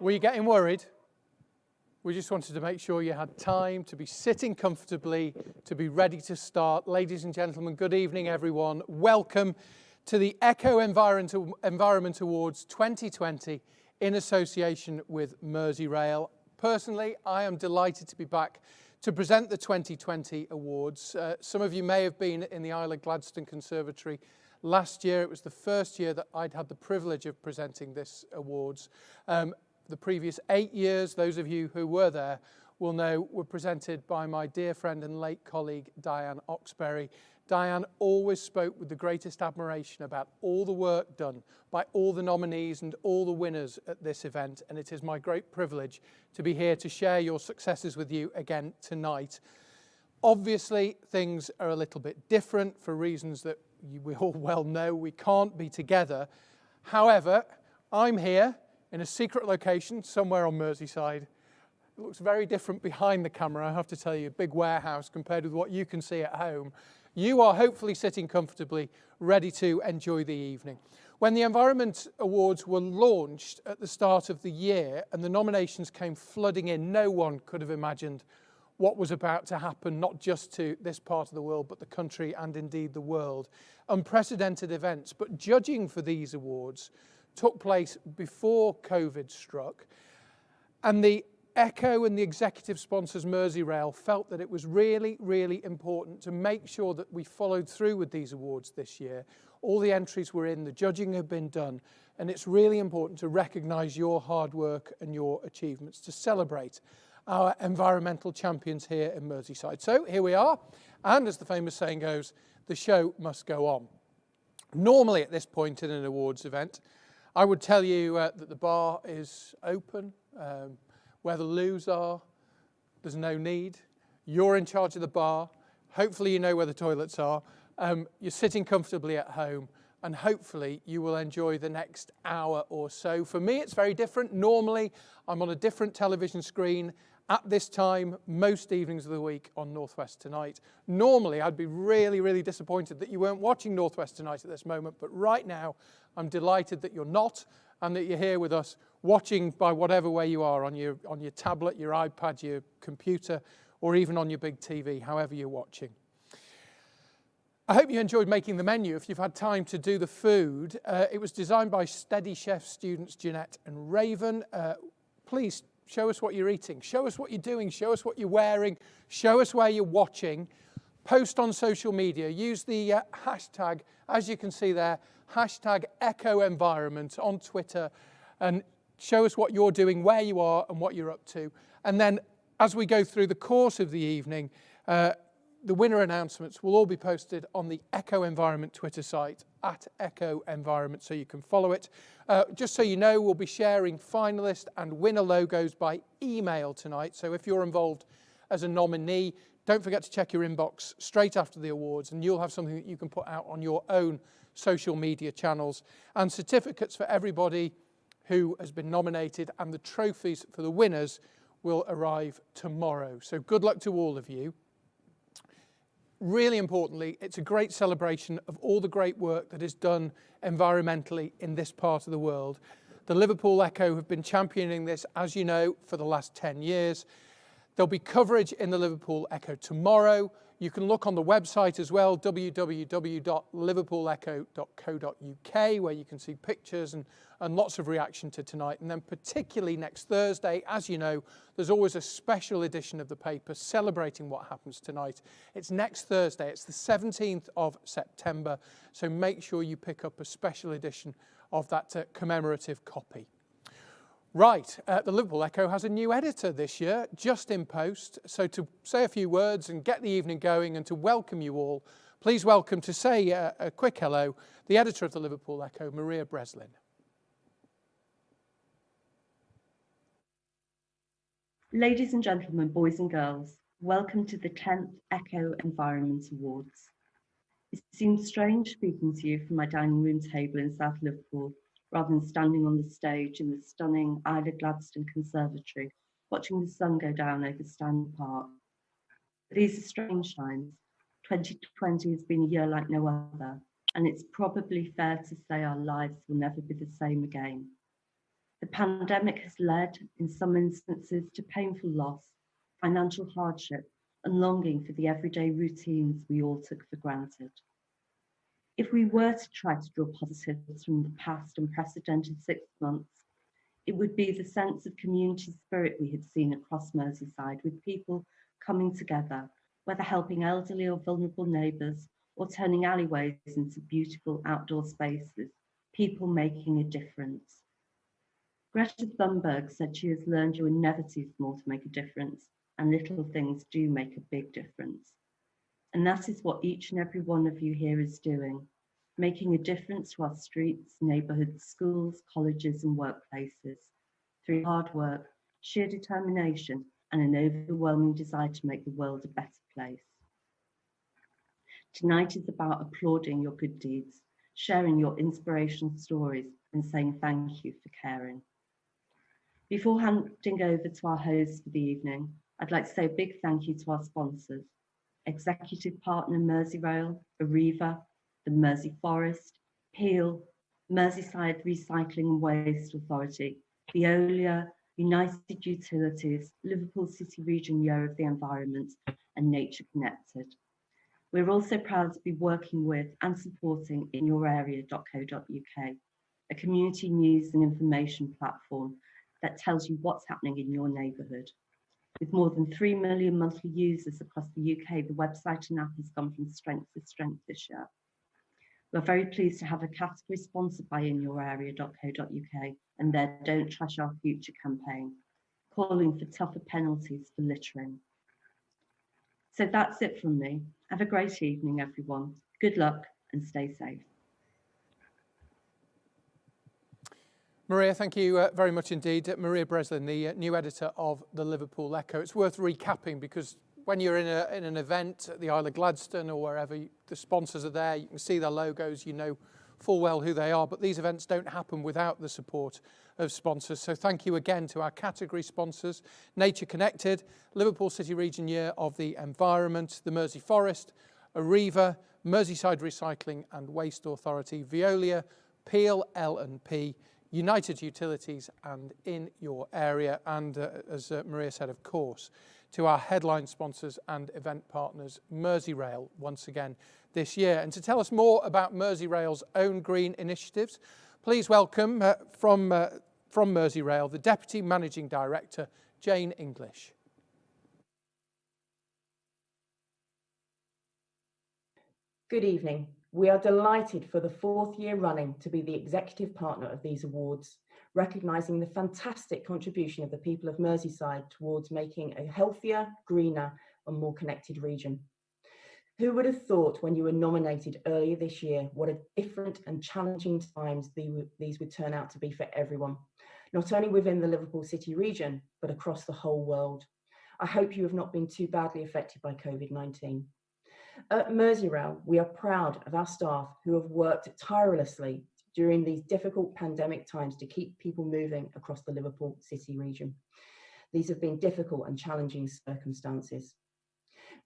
Were you getting worried? We just wanted to make sure you had time to be sitting comfortably, to be ready to start. Ladies and gentlemen, good evening, everyone. Welcome to the Echo Environment Awards 2020 in association with Merseyrail. Personally, I am delighted to be back to present the 2020 awards. Some of you may have been in the Isle of Gladstone Conservatory last year. It was the first year that I'd had the privilege of presenting this awards. The previous 8 years, those of you who were there will know, were presented by my dear friend and late colleague, Diane Oxberry. Diane always spoke with the greatest admiration about all the work done by all the nominees and all the winners at this event, and it is my great privilege to be here to share your successes with you again tonight. Obviously, things are a little bit different for reasons that we all well know. We can't be together. However, I'm here in a secret location somewhere on Merseyside. It looks very different behind the camera, I have to tell you, a big warehouse compared with what you can see at home. You are hopefully sitting comfortably, ready to enjoy the evening. When the Environment Awards were launched at the start of the year and the nominations came flooding in, no one could have imagined what was about to happen, not just to this part of the world, but the country and indeed the world. Unprecedented events, but judging for these awards took place before COVID struck, and the Echo and the executive sponsors Merseyrail felt that it was really, really important to make sure that we followed through with these awards this year. All the entries were in, the judging had been done, and it's really important to recognise your hard work and your achievements, to celebrate our environmental champions here in Merseyside. So here we are, and as the famous saying goes, the show must go on. Normally at this point in an awards event, I would tell you that the bar is open, where the loos are, there's no need. You're in charge of the bar. Hopefully you know where the toilets are. You're sitting comfortably at home, and hopefully you will enjoy the next hour or so. For me, it's very different. Normally, I'm on a different television screen at this time, most evenings of the week on North West Tonight. Normally, I'd be really, really disappointed that you weren't watching North West Tonight at this moment, but right now, I'm delighted that you're not, and that you're here with us, watching by whatever way you are, on your tablet, your iPad, your computer, or even on your big TV, however you're watching. I hope you enjoyed making the menu if you've had time to do the food. It was designed by Steady Chef students Jeanette and Raven. Please show us what you're eating, show us what you're doing, show us what you're wearing, show us where you're watching. Post on social media, use the hashtag, as you can see there, hashtag #EchoEnvironment on Twitter, and show us what you're doing, where you are and what you're up to. And then as we go through the course of the evening, the winner announcements will all be posted on the Echo Environment Twitter site at Echo Environment, so you can follow it. Just so you know, we'll be sharing finalist and winner logos by email tonight. So if you're involved as a nominee, don't forget to check your inbox straight after the awards, and you'll have something that you can put out on your own social media channels. And certificates for everybody who has been nominated, and the trophies for the winners will arrive tomorrow. So good luck to all of you. Really importantly, it's a great celebration of all the great work that is done environmentally in this part of the world. The Liverpool Echo have been championing this, as you know, for the last 10 years. There'll be coverage in the Liverpool Echo tomorrow. You can look on the website as well, www.liverpoolecho.co.uk, where you can see pictures and lots of reaction to tonight. And then particularly next Thursday, as you know, there's always a special edition of the paper celebrating what happens tonight. It's next Thursday, it's the 17th of September, so make sure you pick up a special edition of that commemorative copy. Right, the Liverpool Echo has a new editor this year, just in post. So to say a few words and get the evening going and to welcome you all, please welcome, to say a quick hello, the editor of the Liverpool Echo, Maria Breslin. Ladies and gentlemen, boys and girls, welcome to the 10th Echo Environment Awards. It seems strange speaking to you from my dining room table in South Liverpool, rather than standing on the stage in the stunning Isla Gladstone Conservatory, watching the sun go down over Stanley Park. These are strange times. 2020 has been a year like no other, and it's probably fair to say our lives will never be the same again. The pandemic has led, in some instances, to painful loss, financial hardship, and longing for the everyday routines we all took for granted. If we were to try to draw positives from the past unprecedented 6 months, it would be the sense of community spirit we had seen across Merseyside, with people coming together, whether helping elderly or vulnerable neighbours or turning alleyways into beautiful outdoor spaces, people making a difference. Greta Thunberg said she has learned you are never too small to make a difference, and little things do make a big difference. And that is what each and every one of you here is doing, making a difference to our streets, neighbourhoods, schools, colleges and workplaces through hard work, sheer determination and an overwhelming desire to make the world a better place. Tonight is about applauding your good deeds, sharing your inspirational stories and saying thank you for caring. Before handing over to our hosts for the evening, I'd like to say a big thank you to our sponsors, Executive Partner Merseyrail, Arriva, the Mersey Forest, Peel, Merseyside Recycling and Waste Authority, Veolia, United Utilities, Liverpool City Region Year of the Environment, and Nature Connected. We're also proud to be working with and supporting inyourarea.co.uk, a community news and information platform that tells you what's happening in your neighbourhood. With more than 3 million monthly users across the UK, the website and app has gone from strength to strength this year. We're very pleased to have a category sponsored by inyourarea.co.uk and their Don't Trash Our Future campaign, calling for tougher penalties for littering. So that's it from me. Have a great evening, everyone. Good luck and stay safe. Maria, thank you very much indeed. Maria Breslin, the new editor of the Liverpool Echo. It's worth recapping because when you're in an event at the Isle of Gladstone or wherever, the sponsors are there, you can see their logos, you know full well who they are, but these events don't happen without the support of sponsors. So thank you again to our category sponsors, Nature Connected, Liverpool City Region Year of the Environment, the Mersey Forest, Arriva, Merseyside Recycling and Waste Authority, Veolia, Peel L&P, United Utilities and In Your Area, and as Maria said, of course, to our headline sponsors and event partners, Merseyrail. Once again, this year. And to tell us more about Merseyrail's own green initiatives, please welcome from Merseyrail the Deputy Managing Director, Jane English. Good evening. We are delighted for the 4th year running to be the executive partner of these awards, recognising the fantastic contribution of the people of Merseyside towards making a healthier, greener and more connected region. Who would have thought when you were nominated earlier this year what a different and challenging times these would turn out to be for everyone, not only within the Liverpool City region, but across the whole world. I hope you have not been too badly affected by COVID-19. At Merseyrail, we are proud of our staff who have worked tirelessly during these difficult pandemic times to keep people moving across the Liverpool City region. These have been difficult and challenging circumstances.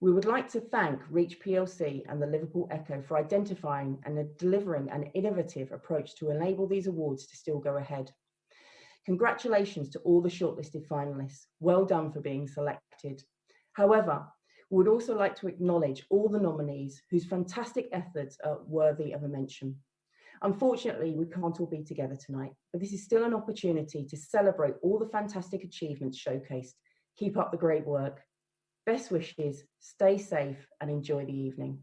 We would like to thank Reach plc and the Liverpool Echo for identifying and delivering an innovative approach to enable these awards to still go ahead. Congratulations to all the shortlisted finalists. Well done for being selected. However, we would also like to acknowledge all the nominees whose fantastic efforts are worthy of a mention. Unfortunately, we can't all be together tonight, but this is still an opportunity to celebrate all the fantastic achievements showcased. Keep up the great work. Best wishes, stay safe and enjoy the evening.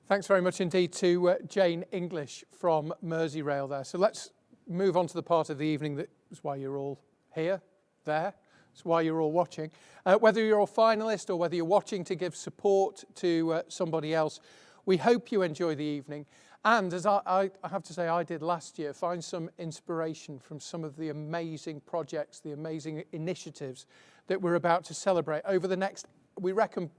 Thanks very much indeed to Jane English from Merseyrail there. So let's move on to the part of the evening that is why you're all here, there. It's why you're all watching. Whether you're a finalist or whether you're watching to give support to somebody else, we hope you enjoy the evening. And as I have to say I did last year, find some inspiration from some of the amazing projects, the amazing initiatives that we're about to celebrate over the next, we reckon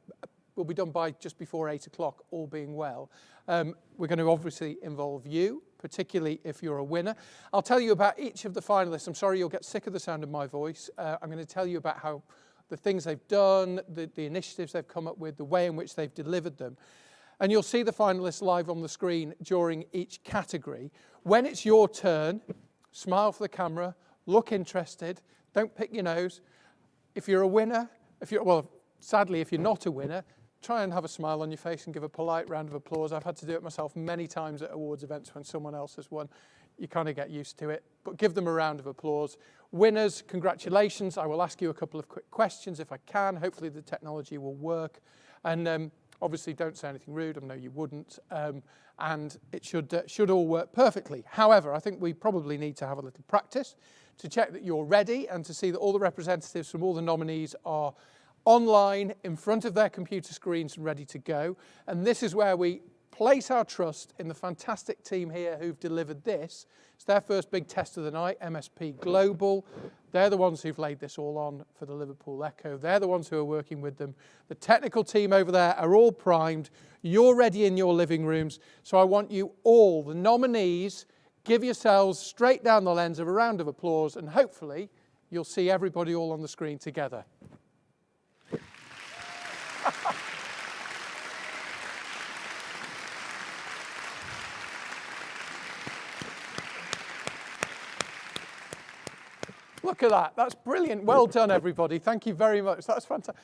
will be done by just before 8 o'clock, all being well. We're going to obviously involve you, particularly if you're a winner. I'll tell you about each of the finalists. I'm sorry you'll get sick of the sound of my voice. I'm going to tell you about how the things they've done, the initiatives they've come up with, the way in which they've delivered them. And you'll see the finalists live on the screen during each category. When it's your turn, smile for the camera, look interested, don't pick your nose. If you're a winner, sadly, if you're not a winner, try and have a smile on your face and give a polite round of applause. I've had to do it myself many times at awards events when someone else has won. You kind of get used to it, but give them a round of applause. Winners, congratulations. I will ask you a couple of quick questions if I can. Hopefully the technology will work. And obviously don't say anything rude. I know you wouldn't. And it should all work perfectly. However, I think we probably need to have a little practice to check that you're ready and to see that all the representatives from all the nominees are online in front of their computer screens and ready to go. And this is where we place our trust in the fantastic team here who've delivered this. It's their first big test of the night, MSP Global. They're the ones who've laid this all on for the Liverpool Echo. They're the ones who are working with them. The technical team over there are all primed. You're ready in your living rooms. So I want you all, the nominees, give yourselves straight down the lens of a round of applause, and hopefully you'll see everybody all on the screen together. Look at that. That's brilliant. Well done, everybody. Thank you very much. That's fantastic.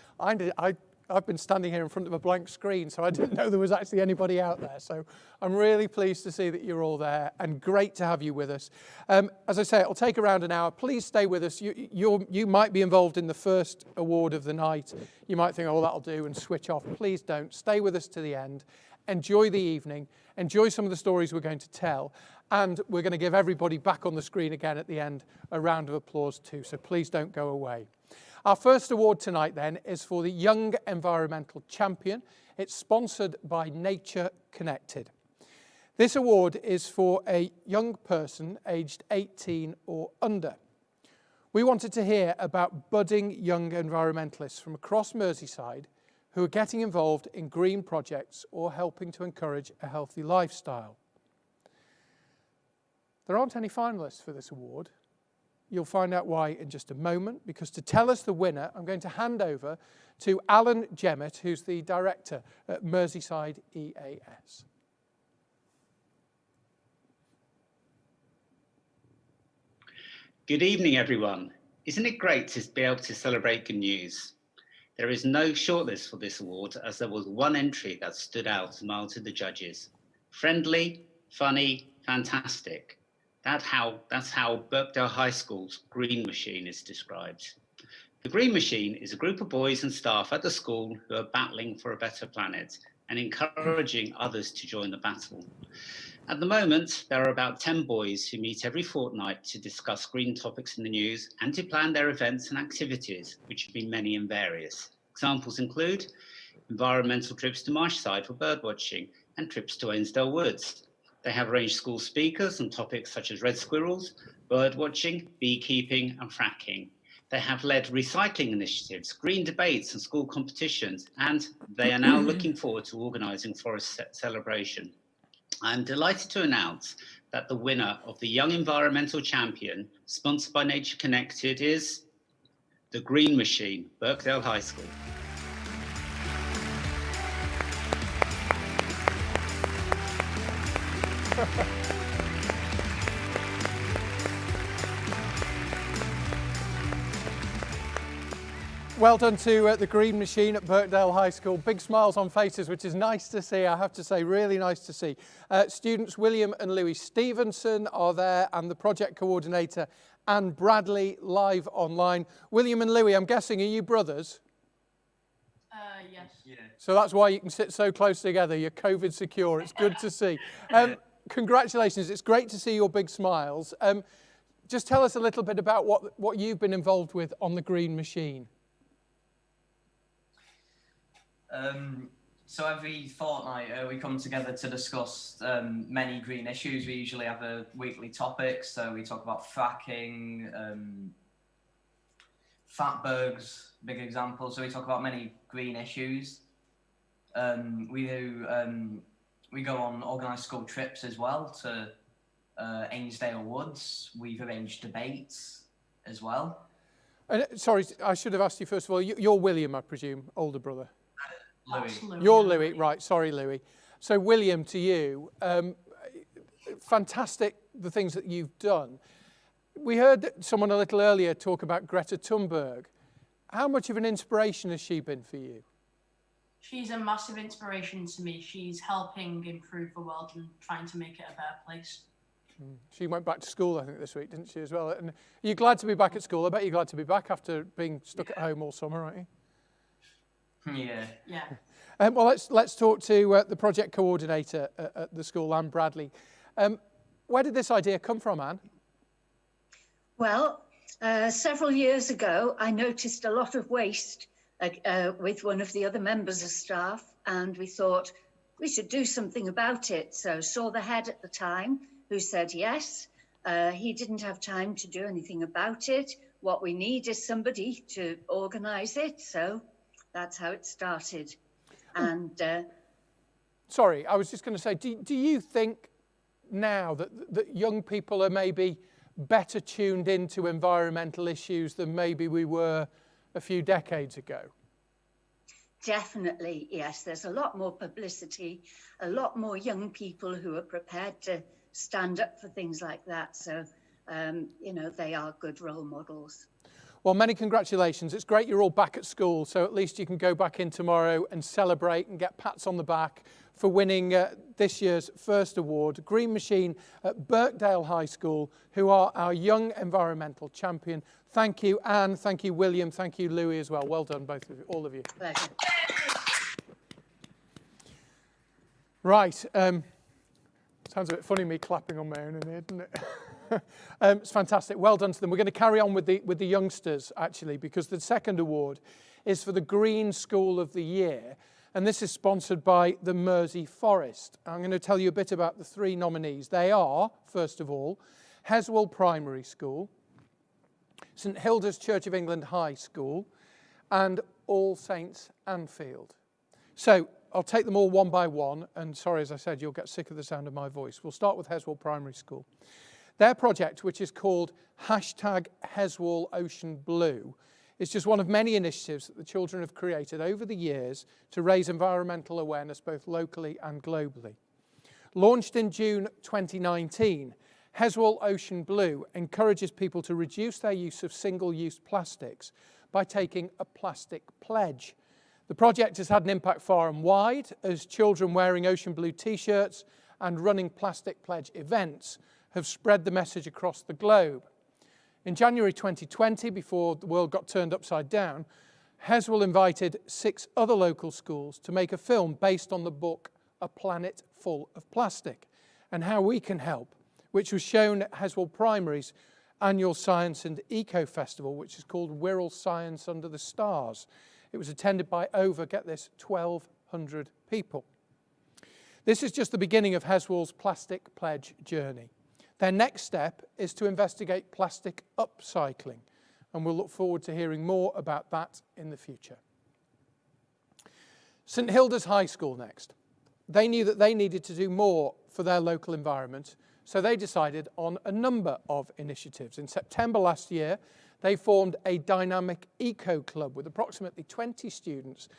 I've been standing here in front of a blank screen, so I didn't know there was actually anybody out there. So I'm really pleased to see that you're all there and great to have you with us. As I say, it'll take around an hour. Please stay with us. You might be involved in the first award of the night. You might think, oh, that'll do, and switch off. Please don't. Stay with us to the end. Enjoy the evening. Enjoy some of the stories we're going to tell. And we're going to give everybody back on the screen again at the end a round of applause too. So please don't go away. Our first award tonight then is for the Young Environmental Champion. It's sponsored by Nature Connected. This award is for a young person aged 18 or under. We wanted to hear about budding young environmentalists from across Merseyside who are getting involved in green projects or helping to encourage a healthy lifestyle. There aren't any finalists for this award. You'll find out why in just a moment, because to tell us the winner, I'm going to hand over to Alan Jemmett, who's the director at Merseyside EAS. Good evening, everyone. Isn't it great to be able to celebrate good news? There is no shortlist for this award, as there was one entry that stood out among to the judges. Friendly, funny, fantastic. That's how Birkdale High School's Green Machine is described. The Green Machine is a group of boys and staff at the school who are battling for a better planet and encouraging others to join the battle. At the moment, there are about 10 boys who meet every fortnight to discuss green topics in the news and to plan their events and activities, which have been many and various. Examples include environmental trips to Marshside for birdwatching and trips to Ainsdale Woods. They have arranged school speakers on topics such as red squirrels, birdwatching, beekeeping and fracking. They have led recycling initiatives, green debates and school competitions, and they are now looking forward to organising Forest Celebration. I'm delighted to announce that the winner of the Young Environmental Champion, sponsored by Nature Connected, is the Green Machine, Birkdale High School. Well done to the Green Machine at Birkdale High School. Big smiles on faces, which is nice to see, I have to say, really nice to see. Students William and Louis Stevenson are there, and the project coordinator, Anne Bradley, live online. William and Louis, I'm guessing, are you brothers? Yes. Yeah. So that's why you can sit so close together. You're COVID secure. It's good to see. Congratulations. It's great to see your big smiles. Just tell us a little bit about what you've been involved with on the Green Machine. So every fortnight we come together to discuss many green issues. We usually have a weekly topic, so we talk about fracking, fatbergs, big example. So we talk about many green issues. We go on organised school trips as well to Ainsdale Woods. We've arranged debates as well. Sorry, I should have asked you first of all. You're William, I presume, older brother. Louis. Absolutely. You're Louis, right, sorry Louis. So William, to you, fantastic the things that you've done. We heard someone a little earlier talk about Greta Thunberg. How much of an inspiration has she been for you? She's a massive inspiration to me. She's helping improve the world and trying to make it a better place. She went back to school, I think, this week, didn't she, as well? And are you glad to be back at school? I bet you're glad to be back after being stuck at home all summer, aren't you? Yeah. Yeah. Well, let's talk to the project coordinator at the school, Anne Bradley. Where did this idea come from, Anne? Well, several years ago, I noticed a lot of waste with one of the other members of staff, and we thought we should do something about it. So saw the head at the time, who said yes. He didn't have time to do anything about it. What we need is somebody to organise it. So that's how it started. And sorry, I was just going to say, do you think now that young people are maybe better tuned into environmental issues than maybe we were a few decades ago? definitely, yes. There's a lot more publicity, a lot more young people who are prepared to stand up for things like that. So, they are good role models. Well, many congratulations. It's great you're all back at school, so at least you can go back in tomorrow and celebrate and get pats on the back for winning this year's first award. Green Machine at Birkdale High School, who are our Young Environmental Champion. Thank you, Anne. Thank you, William. Thank you, Louis, as well. Well done, both of you, all of you. Pleasure. Right. Sounds a bit funny, me clapping on my own in here, doesn't it? It's fantastic. Well done to them. We're going to carry on with the youngsters, actually, because the second award is for the Green School of the Year, and this is sponsored by the Mersey Forest. I'm going to tell you a bit about the three nominees. They are, first of all, Heswall Primary School, St Hilda's Church of England High School, and All Saints Anfield. So I'll take them all one by one, and sorry, as I said, you'll get sick of the sound of my voice. We'll start with Heswall Primary School. Their project, which is called #HeswallOceanBlue, is just one of many initiatives that the children have created over the years to raise environmental awareness both locally and globally. Launched in June 2019, Heswall Ocean Blue encourages people to reduce their use of single-use plastics by taking a plastic pledge. The project has had an impact far and wide, as children wearing ocean blue t-shirts and running plastic pledge events have spread the message across the globe. In January 2020, before the world got turned upside down, Heswall invited 6 other local schools to make a film based on the book A Planet Full of Plastic and how we can help, which was shown at Heswall Primary's annual Science and Eco Festival, which is called Wirral Science Under the Stars. It was attended by over, get this, 1,200 people. This is just the beginning of Heswall's plastic pledge journey. Their next step is to investigate plastic upcycling, and we'll look forward to hearing more about that in the future. St Hilda's High School next. They knew that they needed to do more for their local environment, so they decided on a number of initiatives. In September last year, they formed a dynamic eco club with approximately 20 students,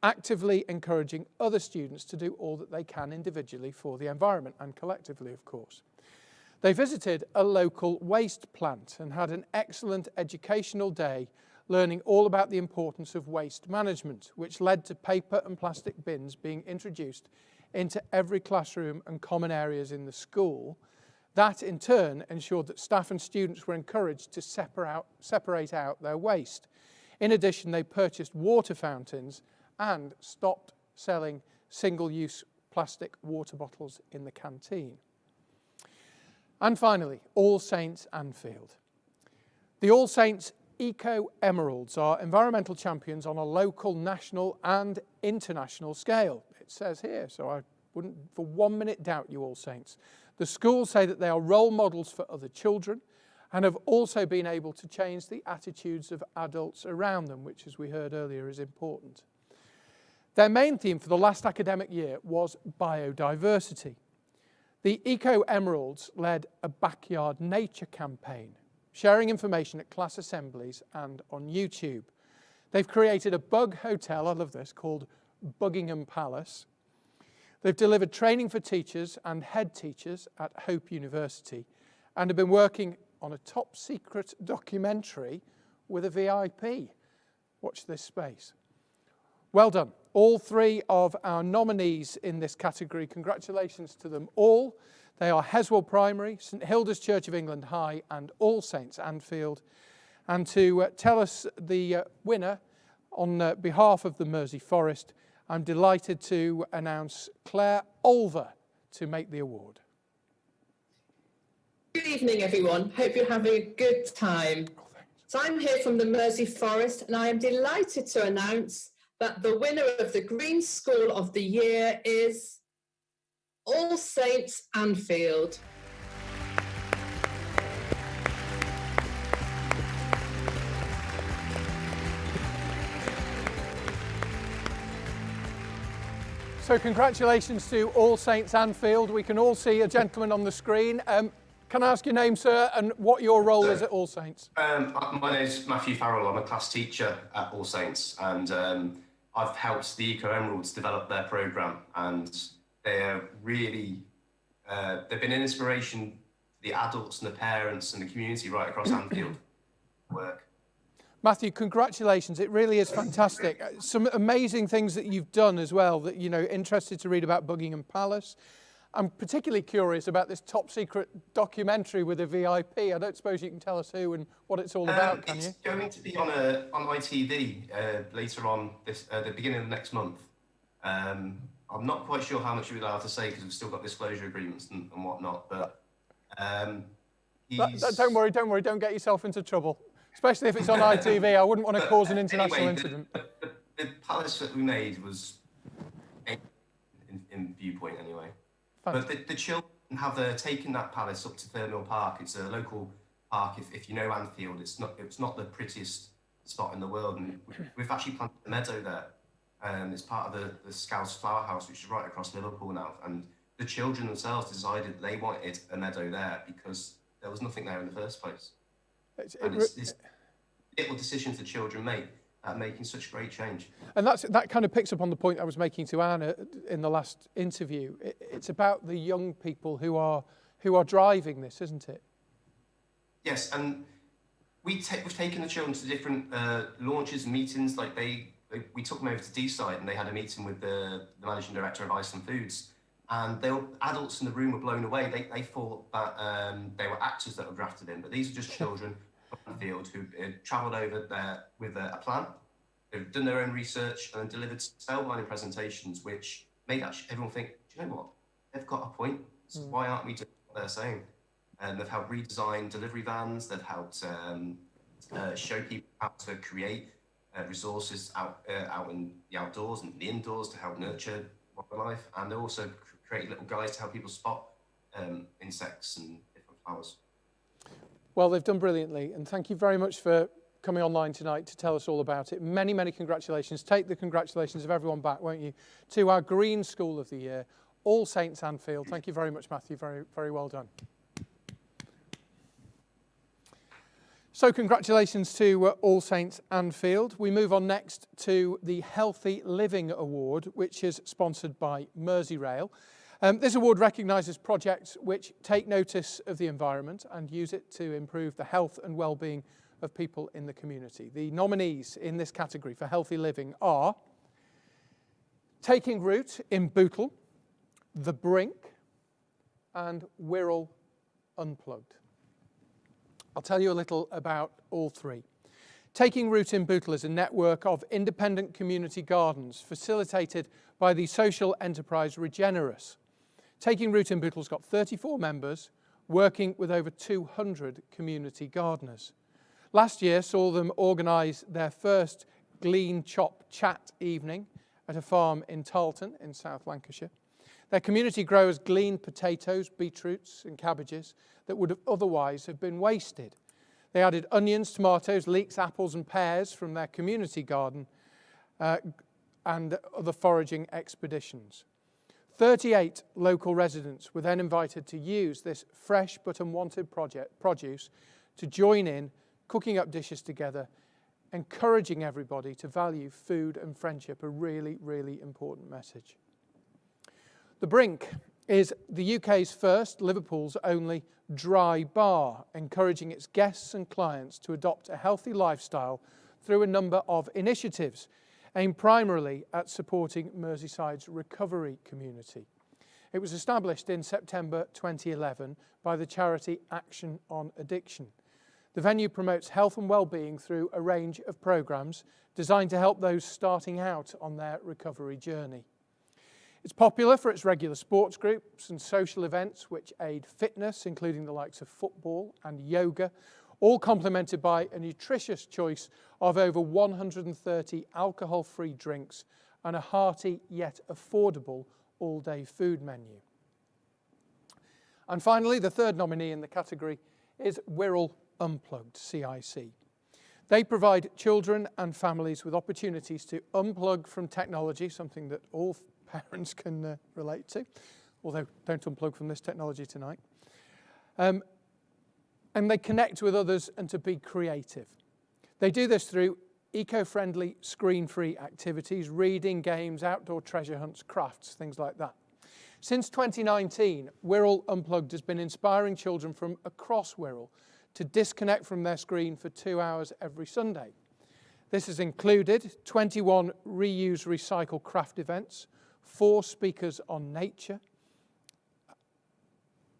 actively encouraging other students to do all that they can individually for the environment and collectively, of course. They visited a local waste plant and had an excellent educational day learning all about the importance of waste management, which led to paper and plastic bins being introduced into every classroom and common areas in the school. That in turn ensured that staff and students were encouraged to separate out their waste. In addition, they purchased water fountains and stopped selling single-use plastic water bottles in the canteen. And finally, All Saints Anfield. The All Saints Eco Emeralds are environmental champions on a local, national and international scale. It says here, so I wouldn't for 1 minute doubt you, All Saints. The schools say that they are role models for other children and have also been able to change the attitudes of adults around them, which, as we heard earlier, is important. Their main theme for the last academic year was biodiversity. The Eco Emeralds led a backyard nature campaign, sharing information at class assemblies and on YouTube. They've created a bug hotel, I love this, called Buckingham Palace. They've delivered training for teachers and head teachers at Hope University and have been working on a top secret documentary with a VIP. Watch this space. Well done. All 3 of our nominees in this category, congratulations to them all. They are Heswall Primary, St Hilda's Church of England High and All Saints Anfield. And to tell us the winner on behalf of the Mersey Forest, I'm delighted to announce Claire Olver to make the award. Good evening, everyone. Hope you're having a good time. So I'm here from the Mersey Forest, and I am delighted to announce that the winner of the Green School of the Year is All Saints Anfield. So congratulations to All Saints Anfield. We can all see a gentleman on the screen. Can I ask your name, sir, and what your role is at All Saints? My name's Matthew Farrell. I'm a class teacher at All Saints, and I've helped the Eco Emeralds develop their programme, and they're really, they've been an inspiration for the adults and the parents and the community right across Anfield work. Matthew, congratulations. It really is fantastic. Some amazing things that you've done as well, that, you know, interested to read about Buckingham Palace. I'm particularly curious about this top secret documentary with a VIP. I don't suppose you can tell us who and what it's all about, can you? It's going to be on ITV later on the beginning of next month. I'm not quite sure how much we're allowed to say because we've still got disclosure agreements and whatnot, but don't worry, don't get yourself into trouble. Especially if it's on ITV, I wouldn't want to cause an international incident. The palace that we made was in viewpoint anyway. Fantastic. But the children have taken that palace up to Thirlmill Park. It's a local park. If you know Anfield, it's not the prettiest spot in the world, and we've actually planted a meadow there. It's part of the Scouse Flower House, which is right across Liverpool now. And the children themselves decided they wanted a meadow there because there was nothing there in the first place. It's little decisions the children make making such great change. And that kind of picks up on the point I was making to Anna in the last interview. It's about the young people who are driving this, isn't it? Yes, and we've taken the children to different launches and meetings. Like we took them over to D-Side and they had a meeting with the managing director of Iceland Foods, and adults in the room were blown away. They thought that they were actors that were drafted in, but these are just children from the field who travelled over there with a plan. They've done their own research and delivered spellbinding presentations, which made everyone think, do you know what? They've got a point. So why aren't we doing what they're saying? And they've helped redesign delivery vans. They've helped show people how to create resources out in the outdoors and the indoors to help nurture wildlife. And they also created little guides to help people spot insects and different flowers. Well, they've done brilliantly, and thank you very much for coming online tonight to tell us all about it. Many, many congratulations. Take the congratulations of everyone back, won't you, to our Green School of the Year, All Saints Anfield. Thank you very much, Matthew. Very, very well done. So congratulations to All Saints Anfield. We move on next to the Healthy Living Award, which is sponsored by Merseyrail. This award recognises projects which take notice of the environment and use it to improve the health and well-being of people in the community. The nominees in this category for healthy living are Taking Root in Bootle, The Brink, and Wirral Unplugged. I'll tell you a little about all three. Taking Root in Bootle is a network of independent community gardens facilitated by the social enterprise Regenerus. Taking Root in Bootle's got 34 members working with over 200 community gardeners. Last year saw them organise their first Glean Chop Chat evening at a farm in Tarleton in South Lancashire. Their community growers gleaned potatoes, beetroots and cabbages that would have otherwise have been wasted. They added onions, tomatoes, leeks, apples and pears from their community garden and other foraging expeditions. 38 local residents were then invited to use this fresh but unwanted produce to join in cooking up dishes together, encouraging everybody to value food and friendship, a really, really important message. The Brink is the UK's first, Liverpool's only, dry bar, encouraging its guests and clients to adopt a healthy lifestyle through a number of initiatives, aimed primarily at supporting Merseyside's recovery community. It was established in September 2011 by the charity Action on Addiction. The venue promotes health and well-being through a range of programmes designed to help those starting out on their recovery journey. It's popular for its regular sports groups and social events which aid fitness, including the likes of football and yoga, all complemented by a nutritious choice of over 130 alcohol-free drinks and a hearty yet affordable all-day food menu. And finally, the third nominee in the category is Wirral Unplugged, CIC. They provide children and families with opportunities to unplug from technology, something that all parents can relate to, although don't unplug from this technology tonight. And they connect with others and to be creative. They do this through eco-friendly, screen-free activities, reading, games, outdoor treasure hunts, crafts, things like that. Since 2019, Wirral Unplugged has been inspiring children from across Wirral to disconnect from their screen for 2 hours every Sunday. This has included 21 reuse, recycle craft events, 4 speakers on nature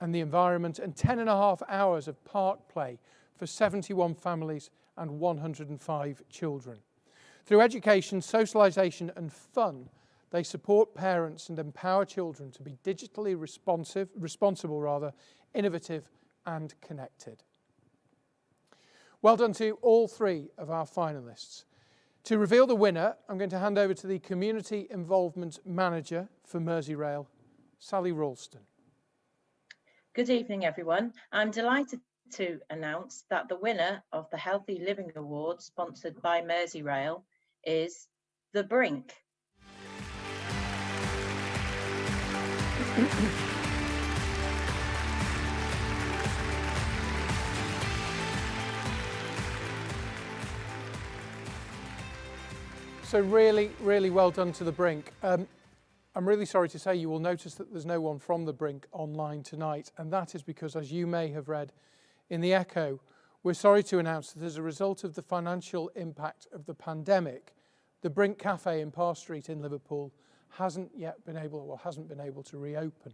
and the environment, and 10.5 hours of park play for 71 families and 105 children. Through education, socialisation and fun, they support parents and empower children to be digitally responsible, innovative and connected. Well done to all 3 of our finalists. To reveal the winner, I'm going to hand over to the Community Involvement Manager for Merseyrail, Sally Ralston. Good evening, everyone. I'm delighted to announce that the winner of the Healthy Living Award, sponsored by Merseyrail, is The Brink. So really, really well done to The Brink. I'm really sorry to say you will notice that there's no one from The Brink online tonight, and that is because, as you may have read in the Echo, we're sorry to announce that as a result of the financial impact of the pandemic, the Brink Cafe in Parr Street in Liverpool hasn't been able to reopen.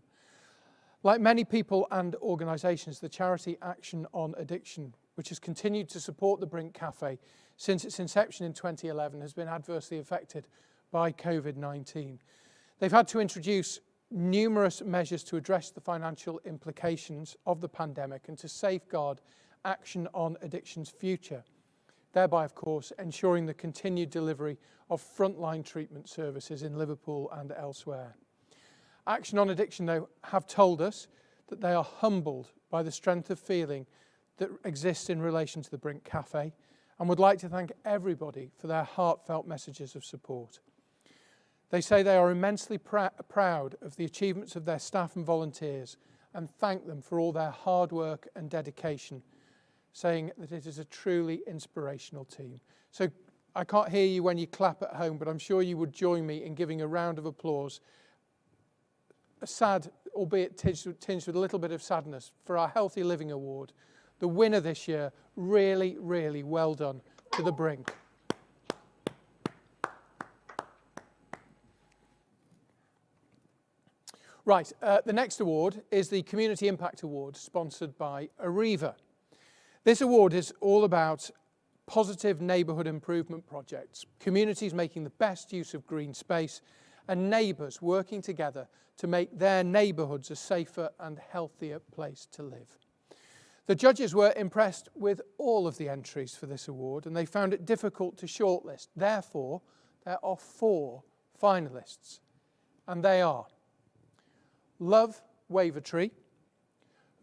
Like many people and organisations, the charity Action on Addiction, which has continued to support the Brink Cafe since its inception in 2011, has been adversely affected by COVID-19. They've had to introduce numerous measures to address the financial implications of the pandemic and to safeguard Action on Addiction's future, thereby, of course, ensuring the continued delivery of frontline treatment services in Liverpool and elsewhere. Action on Addiction, though, have told us that they are humbled by the strength of feeling that exists in relation to the Brink Cafe and would like to thank everybody for their heartfelt messages of support. They say they are immensely proud of the achievements of their staff and volunteers and thank them for all their hard work and dedication, saying that it is a truly inspirational team. So I can't hear you when you clap at home, but I'm sure you would join me in giving a round of applause, a sad, albeit tinged with a little bit of sadness, for our Healthy Living Award. The winner this year, really, really well done to the Brink. Right, the next award is the Community Impact Award, sponsored by Arriva. This award is all about positive neighbourhood improvement projects, communities making the best use of green space, and neighbours working together to make their neighbourhoods a safer and healthier place to live. The judges were impressed with all of the entries for this award and they found it difficult to shortlist. Therefore, there are 4 finalists, and they are Love Wavertree,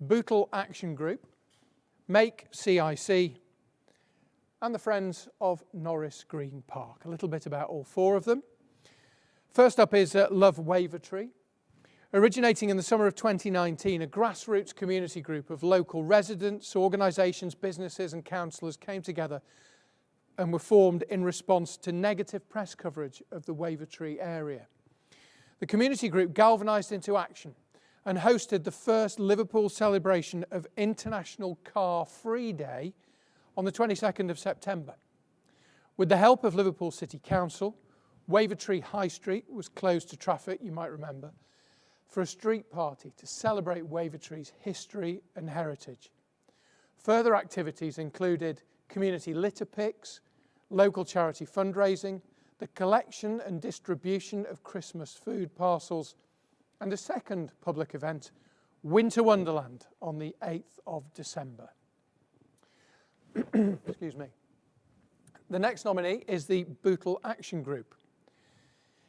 Bootle Action Group, Make CIC, and the Friends of Norris Green Park. A little bit about all 4 of them. First up is Love Wavertree. Originating in the summer of 2019, a grassroots community group of local residents, organisations, businesses and councillors came together and were formed in response to negative press coverage of the Wavertree area. The community group galvanised into action and hosted the first Liverpool celebration of International Car Free Day on the 22nd of September. With the help of Liverpool City Council, Wavertree High Street was closed to traffic, you might remember, for a street party to celebrate Wavertree's history and heritage. Further activities included community litter picks, local charity fundraising, the collection and distribution of Christmas food parcels, and a second public event, Winter Wonderland, on the 8th of December. Excuse me. The next nominee is the Bootle Action Group.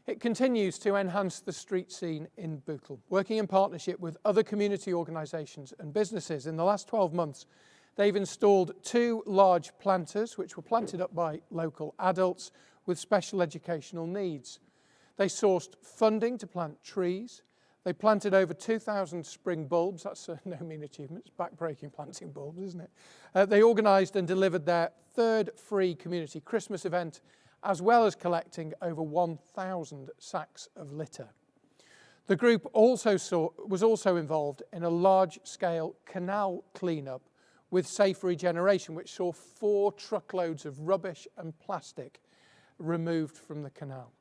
It continues to enhance the street scene in Bootle, working in partnership with other community organisations and businesses. In the last 12 months, they've installed 2 large planters, which were planted up by local adults with special educational needs. They sourced funding to plant trees. They planted over 2,000 spring bulbs. That's no mean achievement. It's back-breaking planting bulbs, isn't it? They organised and delivered their 3rd free community Christmas event, as well as collecting over 1,000 sacks of litter. The group was also involved in a large-scale canal clean-up with Safe Regeneration, which saw 4 truckloads of rubbish and plastic removed from the canal.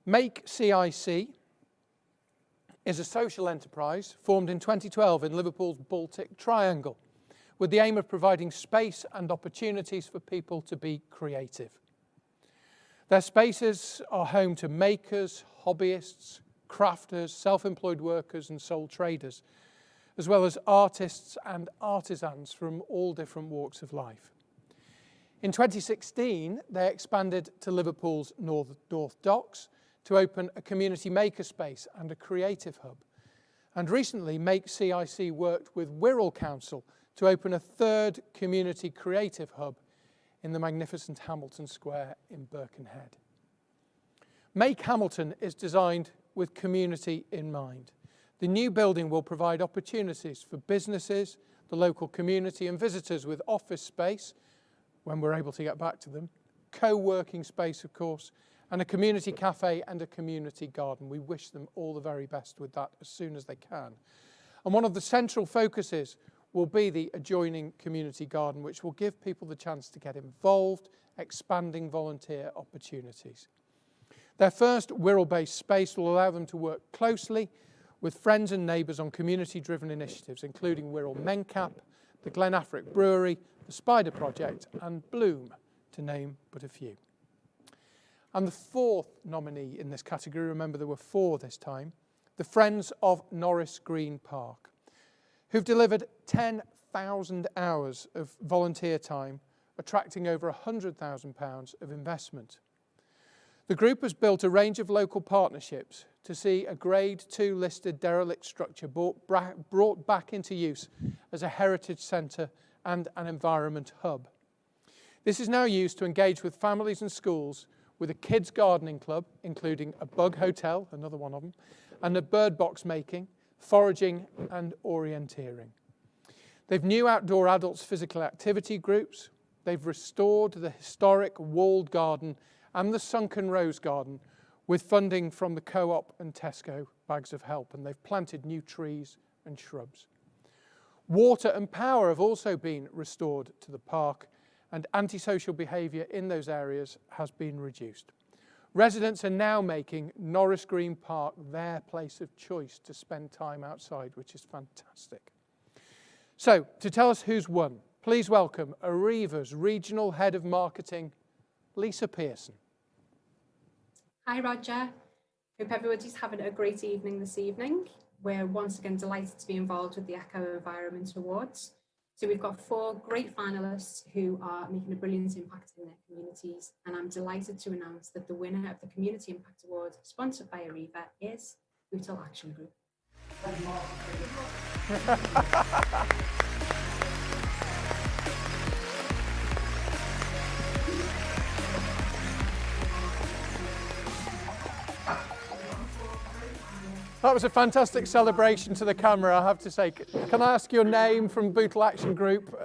Make CIC is a social enterprise formed in 2012 in Liverpool's Baltic Triangle, with the aim of providing space and opportunities for people to be creative. Their spaces are home to makers, hobbyists, crafters, self-employed workers and sole traders, as well as artists and artisans from all different walks of life. In 2016, they expanded to Liverpool's North Docks to open a community makerspace and a creative hub. And recently, Make CIC worked with Wirral Council to open a 3rd community creative hub in the magnificent Hamilton Square in Birkenhead. Make Hamilton is designed with community in mind. The new building will provide opportunities for businesses, the local community and visitors with office space, when we're able to get back to them, co-working space, of course, and a community cafe and a community garden. We wish them all the very best with that as soon as they can. And one of the central focuses will be the adjoining community garden, which will give people the chance to get involved, expanding volunteer opportunities. Their first Wirral-based space will allow them to work closely with friends and neighbours on community-driven initiatives, including Wirral Mencap, the Glen Affric Brewery, the Spider Project and Bloom, to name but a few. And the fourth nominee in this category, remember there were 4 this time, the Friends of Norris Green Park, who've delivered 10,000 hours of volunteer time, attracting over £100,000 of investment. The group has built a range of local partnerships to see a Grade 2 listed derelict structure brought back into use as a heritage centre and an environment hub. This is now used to engage with families and schools with a kids gardening club, including a bug hotel, another one of them, and a bird box making, foraging and orienteering. They've new outdoor adults physical activity groups. They've restored the historic walled garden and the sunken rose garden with funding from the Co-op and Tesco Bags of Help, and they've planted new trees and shrubs. Water and power have also been restored to the park, and antisocial behaviour in those areas has been reduced. Residents are now making Norris Green Park their place of choice to spend time outside, which is fantastic. So, to tell us who's won, please welcome Arriva's Regional Head of Marketing, Lisa Pearson. Hi Roger, hope everybody's having a great evening this evening. We're once again delighted to be involved with the Echo Environment Awards. So we've got 4 great finalists who are making a brilliant impact in their communities, and I'm delighted to announce that the winner of the Community Impact Award, sponsored by Arriva, is Bootle Action Group. That was a fantastic celebration to the camera, I have to say. Can I ask your name from Bootle Action Group?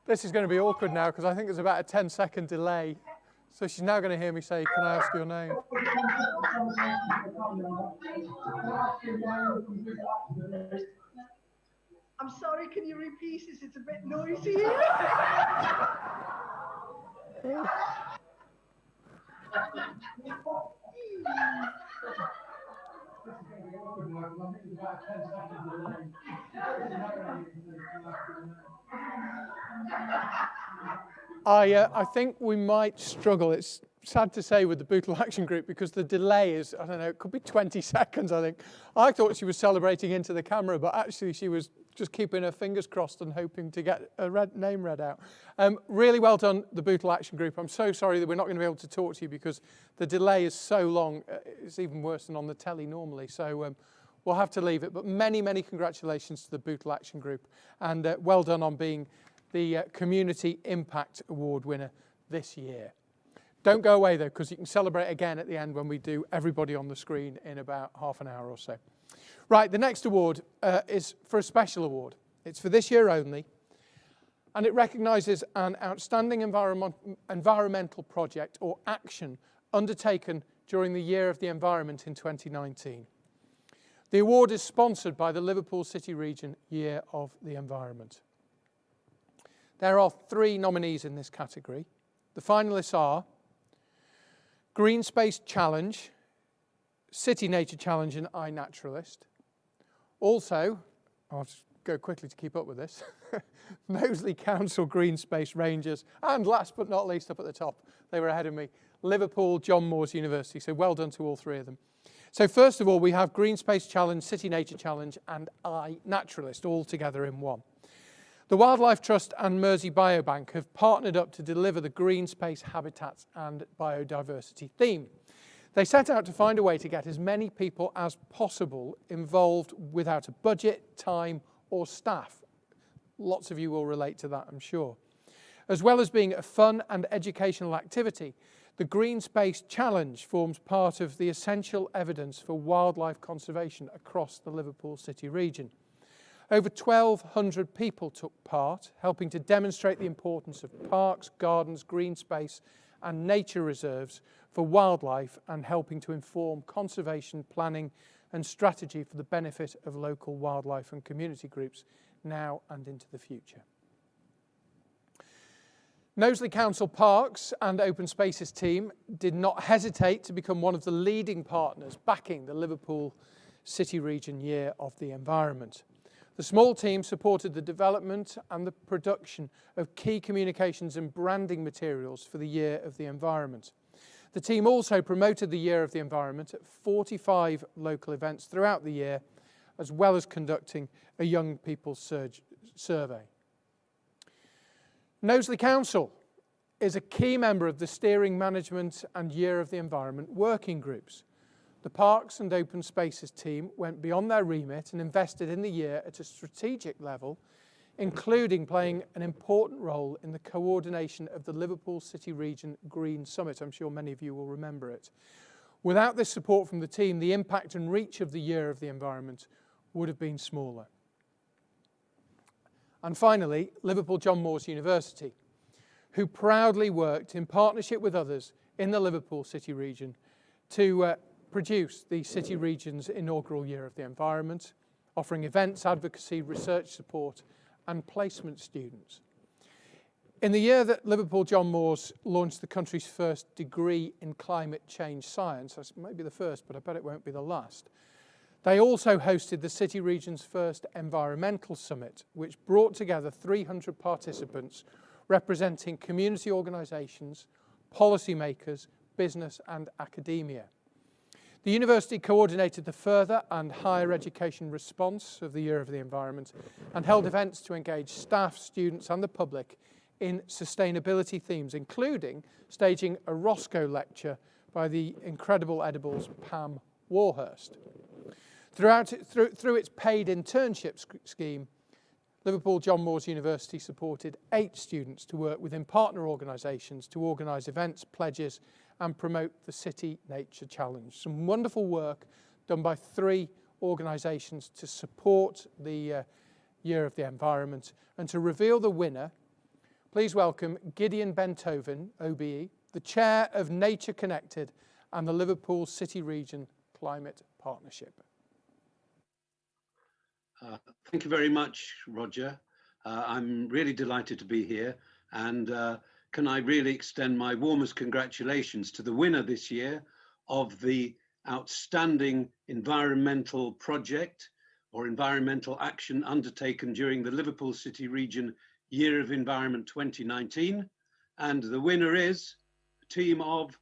This is going to be awkward now because I think there's about a 10-second delay. So she's now going to hear me say, can I ask your name? I'm sorry, can you repeat this? It's a bit noisy here. I think we might struggle. It's sad to say with the Bootle Action Group because the delay is, I don't know, it could be 20 seconds, I think. I thought she was celebrating into the camera, but actually she was just keeping her fingers crossed and hoping to get a name read out. Really well done, the Bootle Action Group. I'm so sorry that we're not going to be able to talk to you because the delay is so long. It's even worse than on the telly normally. So we'll have to leave it. But many, many congratulations to the Bootle Action Group. And well done on being the Community Impact Award winner this year. Don't go away, though, because you can celebrate again at the end when we do everybody on the screen in about half an hour or so. Right, the next award is for a special award. It's for this year only, and it recognises an outstanding environmental project or action undertaken during the Year of the Environment in 2019. The award is sponsored by the Liverpool City Region Year of the Environment. There are 3 nominees in this category. The finalists are Green Space Challenge, City Nature Challenge and iNaturalist. Also, I'll just go quickly to keep up with this, Moseley Council Green Space Rangers, and last but not least up at the top, they were ahead of me, Liverpool John Moores University. So well done to all 3 of them. So first of all, we have Green Space Challenge, City Nature Challenge and iNaturalist all together in one. The Wildlife Trust and Mersey Biobank have partnered up to deliver the Green Space Habitats and Biodiversity theme. They set out to find a way to get as many people as possible involved without a budget, time or staff. Lots of you will relate to that, I'm sure. As well as being a fun and educational activity, the Green Space Challenge forms part of the essential evidence for wildlife conservation across the Liverpool City region. Over 1,200 people took part, helping to demonstrate the importance of parks, gardens, green space and nature reserves for wildlife, and helping to inform conservation planning and strategy for the benefit of local wildlife and community groups now and into the future. Knowsley Council Parks and Open Spaces team did not hesitate to become one of the leading partners backing the Liverpool City Region Year of the Environment. The small team supported the development and the production of key communications and branding materials for the Year of the Environment. The team also promoted the Year of the Environment at 45 local events throughout the year, as well as conducting a young people survey. Knowsley Council is a key member of the Steering Management and Year of the Environment working groups. The Parks and Open Spaces team went beyond their remit and invested in the year at a strategic level, including playing an important role in the coordination of the Liverpool City Region Green Summit. I'm sure many of you will remember it. Without this support from the team, the impact and reach of the Year of the Environment would have been smaller. And finally, Liverpool John Moores University, who proudly worked in partnership with others in the Liverpool City Region to produce the City Region's inaugural Year of the Environment, offering events, advocacy, research support and placement students. In the year that Liverpool John Moores launched the country's first degree in climate change science, that's maybe the first, but I bet it won't be the last, they also hosted the City Region's first environmental summit, which brought together 300 participants representing community organisations, policymakers, business and academia. The university coordinated the further and higher education response of the Year of the Environment and held events to engage staff, students and the public in sustainability themes, including staging a Roscoe lecture by the incredible edibles Pam Warhurst. Through its paid internship scheme, Liverpool John Moores University supported 8 students to work within partner organisations to organise events, pledges and promote the City Nature Challenge. Some wonderful work done by 3 organisations to support the Year of the Environment. And to reveal the winner, please welcome Gideon Benthoven, OBE, the Chair of Nature Connected and the Liverpool City Region Climate Partnership. Thank you very much, Roger. I'm really delighted to be here, and can I really extend my warmest congratulations to the winner this year of the outstanding environmental project or environmental action undertaken during the Liverpool City Region Year of Environment 2019. And the winner is a team of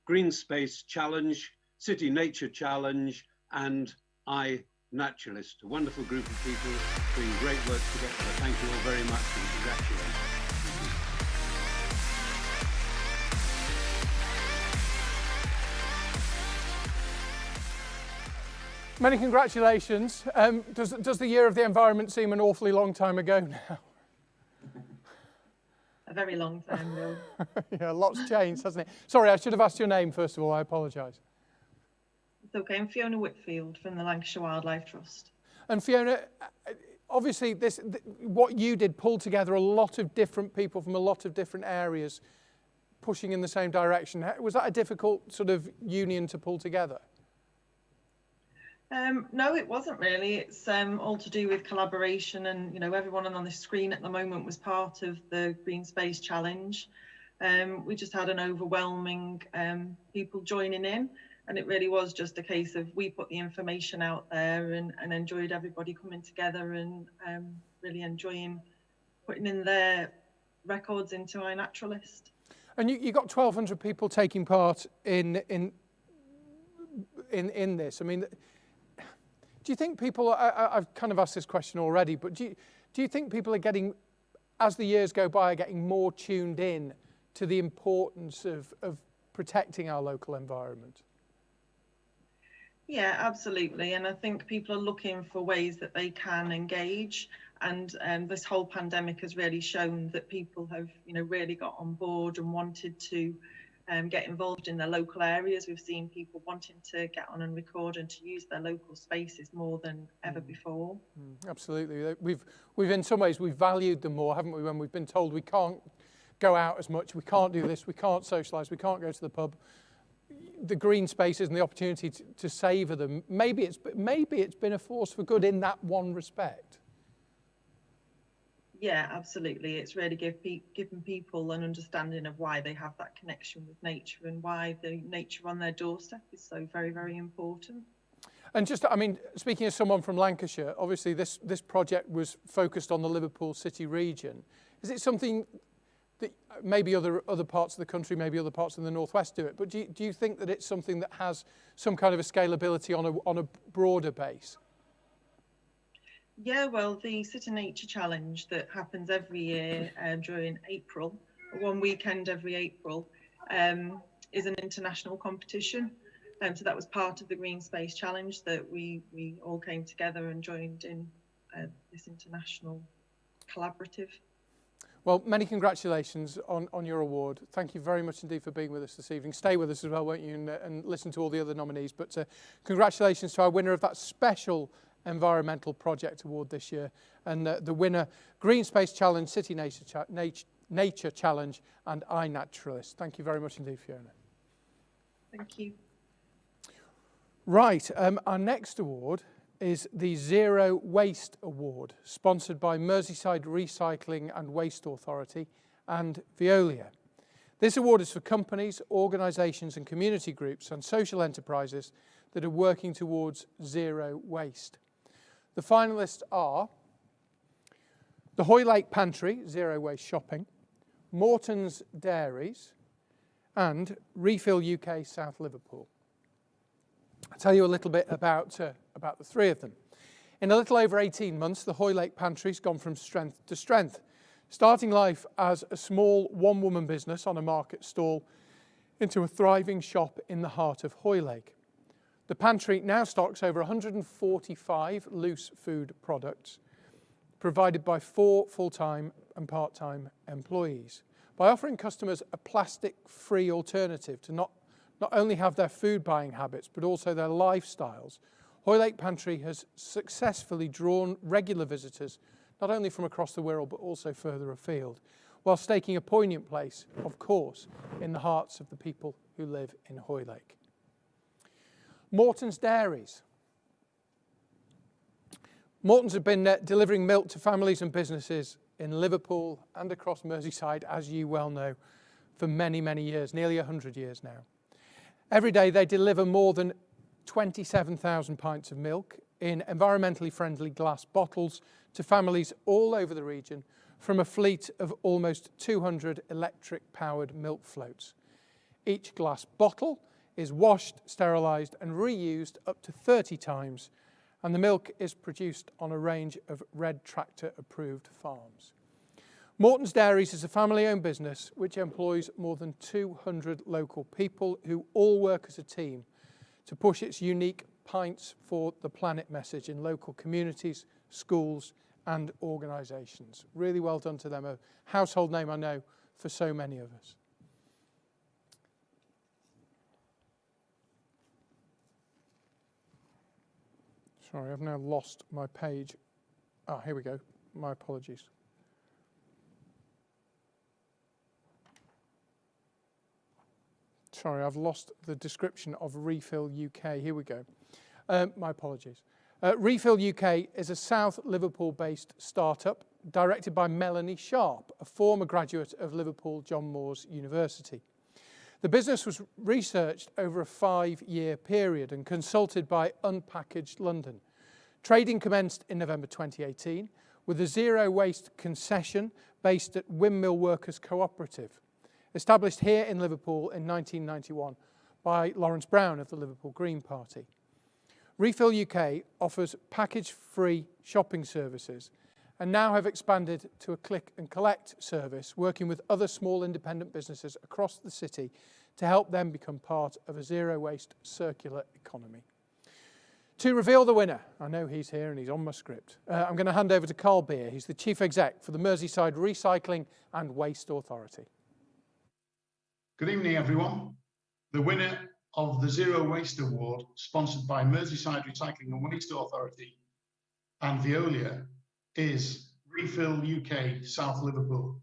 Green Space Challenge, City Nature Challenge and iNaturalist, a wonderful group of people doing great work together. Thank you all very much and congratulations. Many congratulations. Does the Year of the Environment seem an awfully long time ago now? A very long time ago. Yeah, lots changed, hasn't it? Sorry, I should have asked your name first of all. I apologise. It's okay. I'm Fiona Whitfield from the Lancashire Wildlife Trust. And Fiona, obviously what you did pulled together a lot of different people from a lot of different areas pushing in the same direction. Was that a difficult sort of union to pull together? No, it wasn't really. It's all to do with collaboration, and you know, everyone on the screen at the moment was part of the Green Space Challenge. We just had an overwhelming people joining in, and it really was just a case of we put the information out there and enjoyed everybody coming together and really enjoying putting in their records into iNaturalist. And you got 1,200 people taking part in this. I mean, do you think people, I've kind of asked this question already, but do you think people are getting, as the years go by, are getting more tuned in to the importance of protecting our local environment? Yeah, absolutely. And I think people are looking for ways that they can engage. And this whole pandemic has really shown that people have, you know, really got on board and wanted to get involved in their local areas. We've seen people wanting to get on and record and to use their local spaces more than ever before. Absolutely. We've in some ways, we've valued them more, haven't we, when we've been told we can't go out as much, we can't do this, we can't socialise, we can't go to the pub. The green spaces and the opportunity to savour them, maybe it's been a force for good in that one respect. Yeah, absolutely. It's really giving people an understanding of why they have that connection with nature and why the nature on their doorstep is so very, very important. And just, I mean, speaking as someone from Lancashire, obviously this project was focused on the Liverpool City region. Is it something that maybe other parts of the country, maybe other parts of the Northwest do it, but do you think that it's something that has some kind of a scalability on a broader base? Yeah, well, the City Nature Challenge that happens every year during April, one weekend every April, is an international competition. So that was part of the Green Space Challenge that we all came together and joined in this international collaborative. Well, many congratulations on your award. Thank you very much indeed for being with us this evening. Stay with us as well, won't you, and listen to all the other nominees. But congratulations to our winner of that special Environmental Project Award this year, and the winner, Green Space Challenge, City Nature Challenge, and iNaturalist. Thank you very much indeed, Fiona. Thank you. Right, our next award is the Zero Waste Award, sponsored by Merseyside Recycling and Waste Authority and Veolia. This award is for companies, organisations and community groups and social enterprises that are working towards zero waste. The finalists are the Hoylake Pantry, Zero Waste Shopping, Morton's Dairies, and Refill UK South Liverpool. I'll tell you a little bit about the three of them. In a little over 18 months, the Hoylake Pantry's gone from strength to strength, starting life as a small one-woman business on a market stall into a thriving shop in the heart of Hoylake. The pantry now stocks over 145 loose food products, provided by 4 full-time and part-time employees. By offering customers a plastic-free alternative to not only have their food buying habits, but also their lifestyles, Hoylake Pantry has successfully drawn regular visitors, not only from across the Wirral, but also further afield, while staking a poignant place, of course, in the hearts of the people who live in Hoylake. Morton's Dairies. Morton's have been delivering milk to families and businesses in Liverpool and across Merseyside, as you well know, for many, many years, nearly 100 years now. Every day they deliver more than 27,000 pints of milk in environmentally friendly glass bottles to families all over the region from a fleet of almost 200 electric-powered milk floats. Each glass bottle is washed, sterilised and reused up to 30 times, and the milk is produced on a range of Red Tractor approved farms. Morton's Dairies is a family-owned business which employs more than 200 local people who all work as a team to push its unique Pints for the Planet message in local communities, schools and organisations. Really well done to them, a household name I know for so many of us. Sorry, I've now lost my page. Here we go. My apologies. Sorry, I've lost the description of Refill UK. Here we go. My apologies. Refill UK is a South Liverpool-based startup directed by Melanie Sharp, a former graduate of Liverpool John Moores University. The business was researched over a 5-year period and consulted by Unpackaged London. Trading commenced in November 2018 with a zero waste concession based at Windmill Workers Cooperative, established here in Liverpool in 1991 by Lawrence Brown of the Liverpool Green Party. Refill UK offers package-free shopping services and now have expanded to a click and collect service, working with other small independent businesses across the city to help them become part of a zero-waste circular economy. To reveal the winner, I know he's here and he's on my script, I'm going to hand over to Carl Beer. He's the Chief Exec for the Merseyside Recycling and Waste Authority. Good evening, everyone. The winner of the Zero Waste Award, sponsored by Merseyside Recycling and Waste Authority and Veolia, is Refill UK South Liverpool.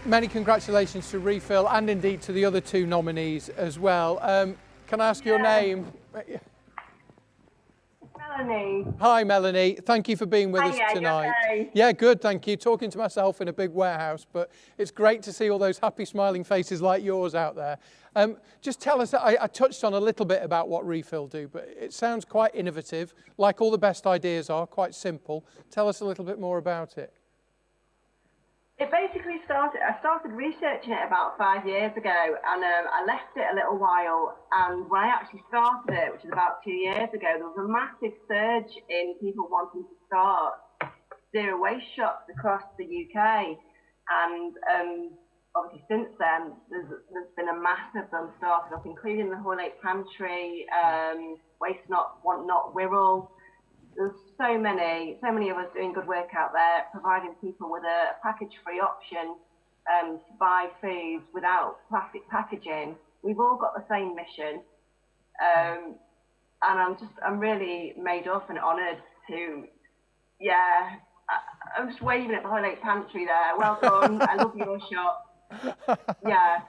Many congratulations to Refill and indeed to the other two nominees as well. Can I ask your name? Melanie. Hi, Melanie. Thank you for being with us tonight. Okay? Yeah, good, thank you. Talking to myself in a big warehouse, but it's great to see all those happy, smiling faces like yours out there. Just tell us, I touched on a little bit about what Refill do, but it sounds quite innovative, like all the best ideas are, quite simple. Tell us a little bit more about it. It basically I started researching it about 5 years ago, and I left it a little while, and when I actually started it, which is about 2 years ago, there was a massive surge in people wanting to start zero waste shops across the UK, and obviously since then there's been a mass of them started up, including the Hoylake Pantry, Waste Not, Want Not, Wirral. There's so many of us doing good work out there, providing people with a package-free option to buy foods without plastic packaging. We've all got the same mission, and I'm really made up and honoured to, I'm just waving at the Hoylake Pantry there. Well done. I love your shop. Yeah.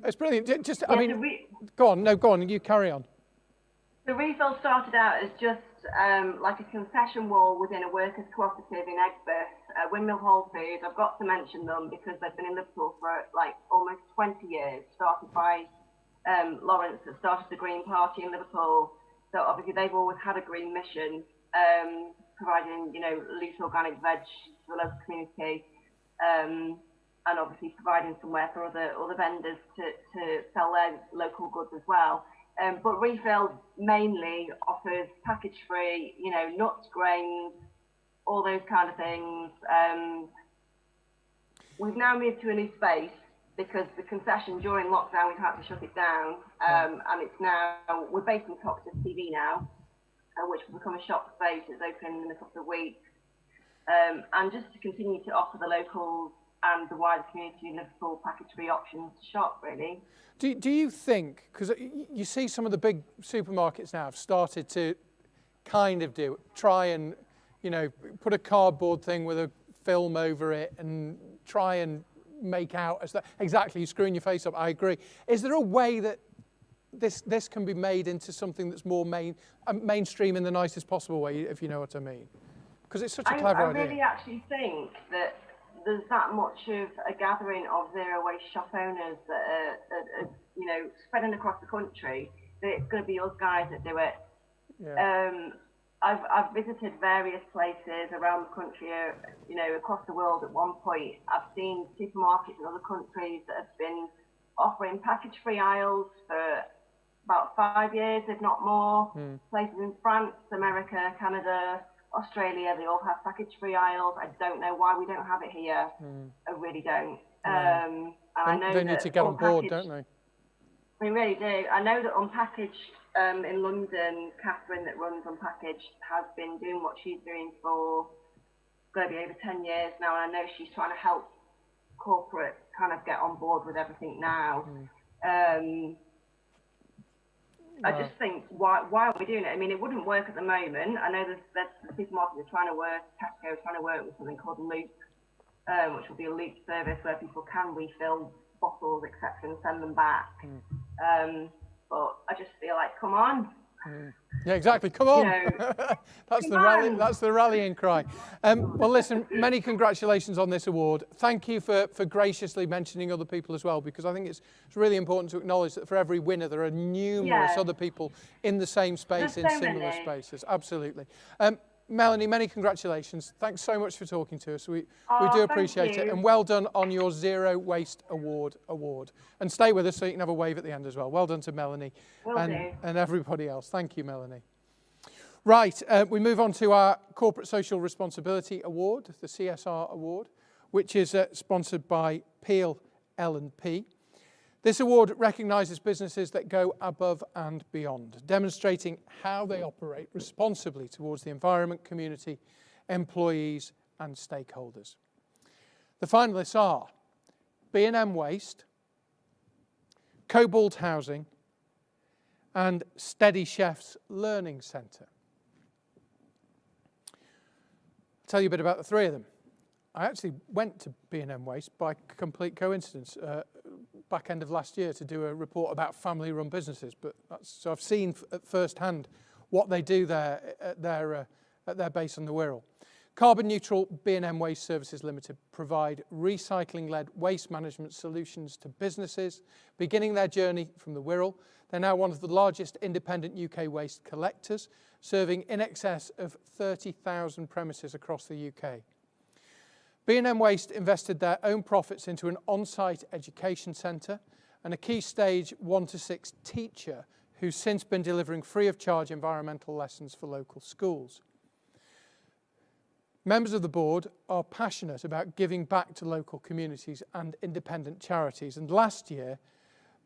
It's brilliant. Just, I mean, go on. You carry on. The Refill started out as just like a concession wall within a workers' cooperative in Egbert, Windmill Whole Foods. I've got to mention them because they've been in Liverpool for like almost 20 years, started by Lawrence, that started the Green Party in Liverpool. So obviously they've always had a green mission, providing, loose organic veg to the local community, and obviously providing somewhere for other vendors to sell their local goods as well. But Refill mainly offers package-free, nuts, grains, all those kind of things. We've now moved to a new space because the concession during lockdown, we've had to shut it down. And it's now, we're based in Toxteth TV now, which will become a shop space. It's open in a couple of weeks. And just to continue to offer the locals and the wider community in Liverpool package-free options to shop, really. Do you think, because you see some of the big supermarkets now have started to kind of try and, put a cardboard thing with a film over it and try and make out as that, exactly, you're screwing your face up, I agree. Is there a way that this can be made into something that's more mainstream in the nicest possible way, if you know what I mean? Because it's such a clever idea. I really actually think that there's that much of a gathering of zero waste shop owners that are spreading across the country, that it's going to be us guys that do it. Yeah. I've visited various places around the country, across the world at one point. I've seen supermarkets in other countries that have been offering package-free aisles for about 5 years, if not more. Places in France, America, Canada, Australia, they all have package-free aisles. I don't know why we don't have it here. I really don't. And I know they need to get on board, don't they? We really do. I know that Unpackaged in London, Catherine that runs Unpackaged has been doing what she's doing for going to be over 10 years now. And I know she's trying to help corporate kind of get on board with everything now. I just think, why aren't we doing it? I mean, it wouldn't work at the moment. I know there's supermarkets are trying to work, Tesco is trying to work with something called Loop, which will be a Loop service where people can refill bottles, etc., and send them back. But I just feel like, come on. Yeah, exactly. Come on. That's the rallying cry. Well, listen, many congratulations on this award. Thank you for graciously mentioning other people as well, because I think it's really important to acknowledge that for every winner, there are numerous other people in the same space, in similar spaces. Absolutely. Melanie, many congratulations. Thanks so much for talking to us. We do appreciate it. And well done on your Zero Waste Award. And stay with us so you can have a wave at the end as well. Well done to Melanie and everybody else. Thank you, Melanie. Right, we move on to our Corporate Social Responsibility Award, the CSR Award, which is sponsored by Peel L&P. This award recognises businesses that go above and beyond, demonstrating how they operate responsibly towards the environment, community, employees and stakeholders. The finalists are B&M Waste, Cobalt Housing and Steady Chefs Learning Centre. I'll tell you a bit about the three of them. I actually went to B&M Waste by complete coincidence back end of last year to do a report about family-run businesses, so I've seen at first hand what they do there at their base on the Wirral. Carbon neutral B&M Waste Services Limited provide recycling-led waste management solutions to businesses, beginning their journey from the Wirral. They're now one of the largest independent UK waste collectors, serving in excess of 30,000 premises across the UK. B&M Waste invested their own profits into an on-site education centre and a key stage 1 to 6 teacher who's since been delivering free of charge environmental lessons for local schools. Members of the board are passionate about giving back to local communities and independent charities, and last year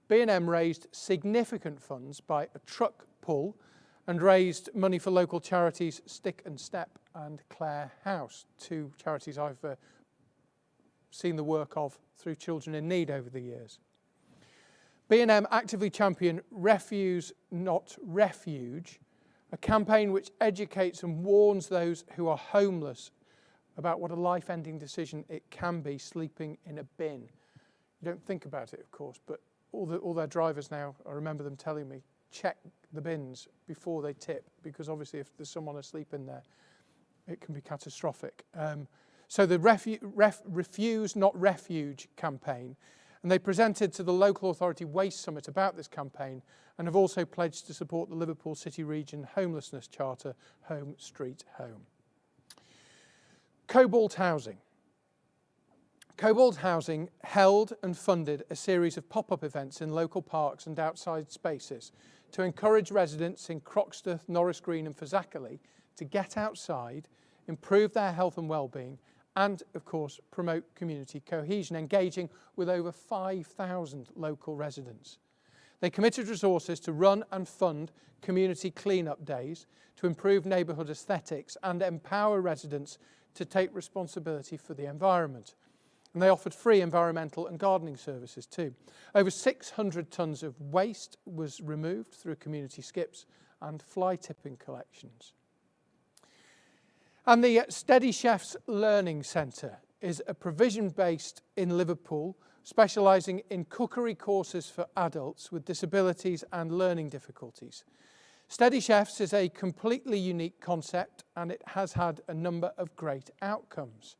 B&M raised significant funds by a truck pull and raised money for local charities Stick and Step and Clare House, two charities I've seen the work of through Children in Need over the years. B&M actively champion Refuse Not Refuge, a campaign which educates and warns those who are homeless about what a life-ending decision it can be sleeping in a bin. You don't think about it, of course, but all their drivers now, I remember them telling me, check the bins before they tip, because obviously if there's someone asleep in there, it can be catastrophic. So the Refuse Not Refuge campaign, and they presented to the local authority Waste Summit about this campaign and have also pledged to support the Liverpool City Region Homelessness Charter, Home Street Home. Cobalt Housing. Cobalt Housing held and funded a series of pop-up events in local parks and outside spaces to encourage residents in Croxteth, Norris Green and Fazakerley to get outside, improve their health and well-being and, of course, promote community cohesion, engaging with over 5,000 local residents. They committed resources to run and fund community clean-up days to improve neighbourhood aesthetics and empower residents to take responsibility for the environment. And they offered free environmental and gardening services too. Over 600 tonnes of waste was removed through community skips and fly tipping collections. And the Steady Chefs Learning Centre is a provision based in Liverpool, specialising in cookery courses for adults with disabilities and learning difficulties. Steady Chefs is a completely unique concept and it has had a number of great outcomes.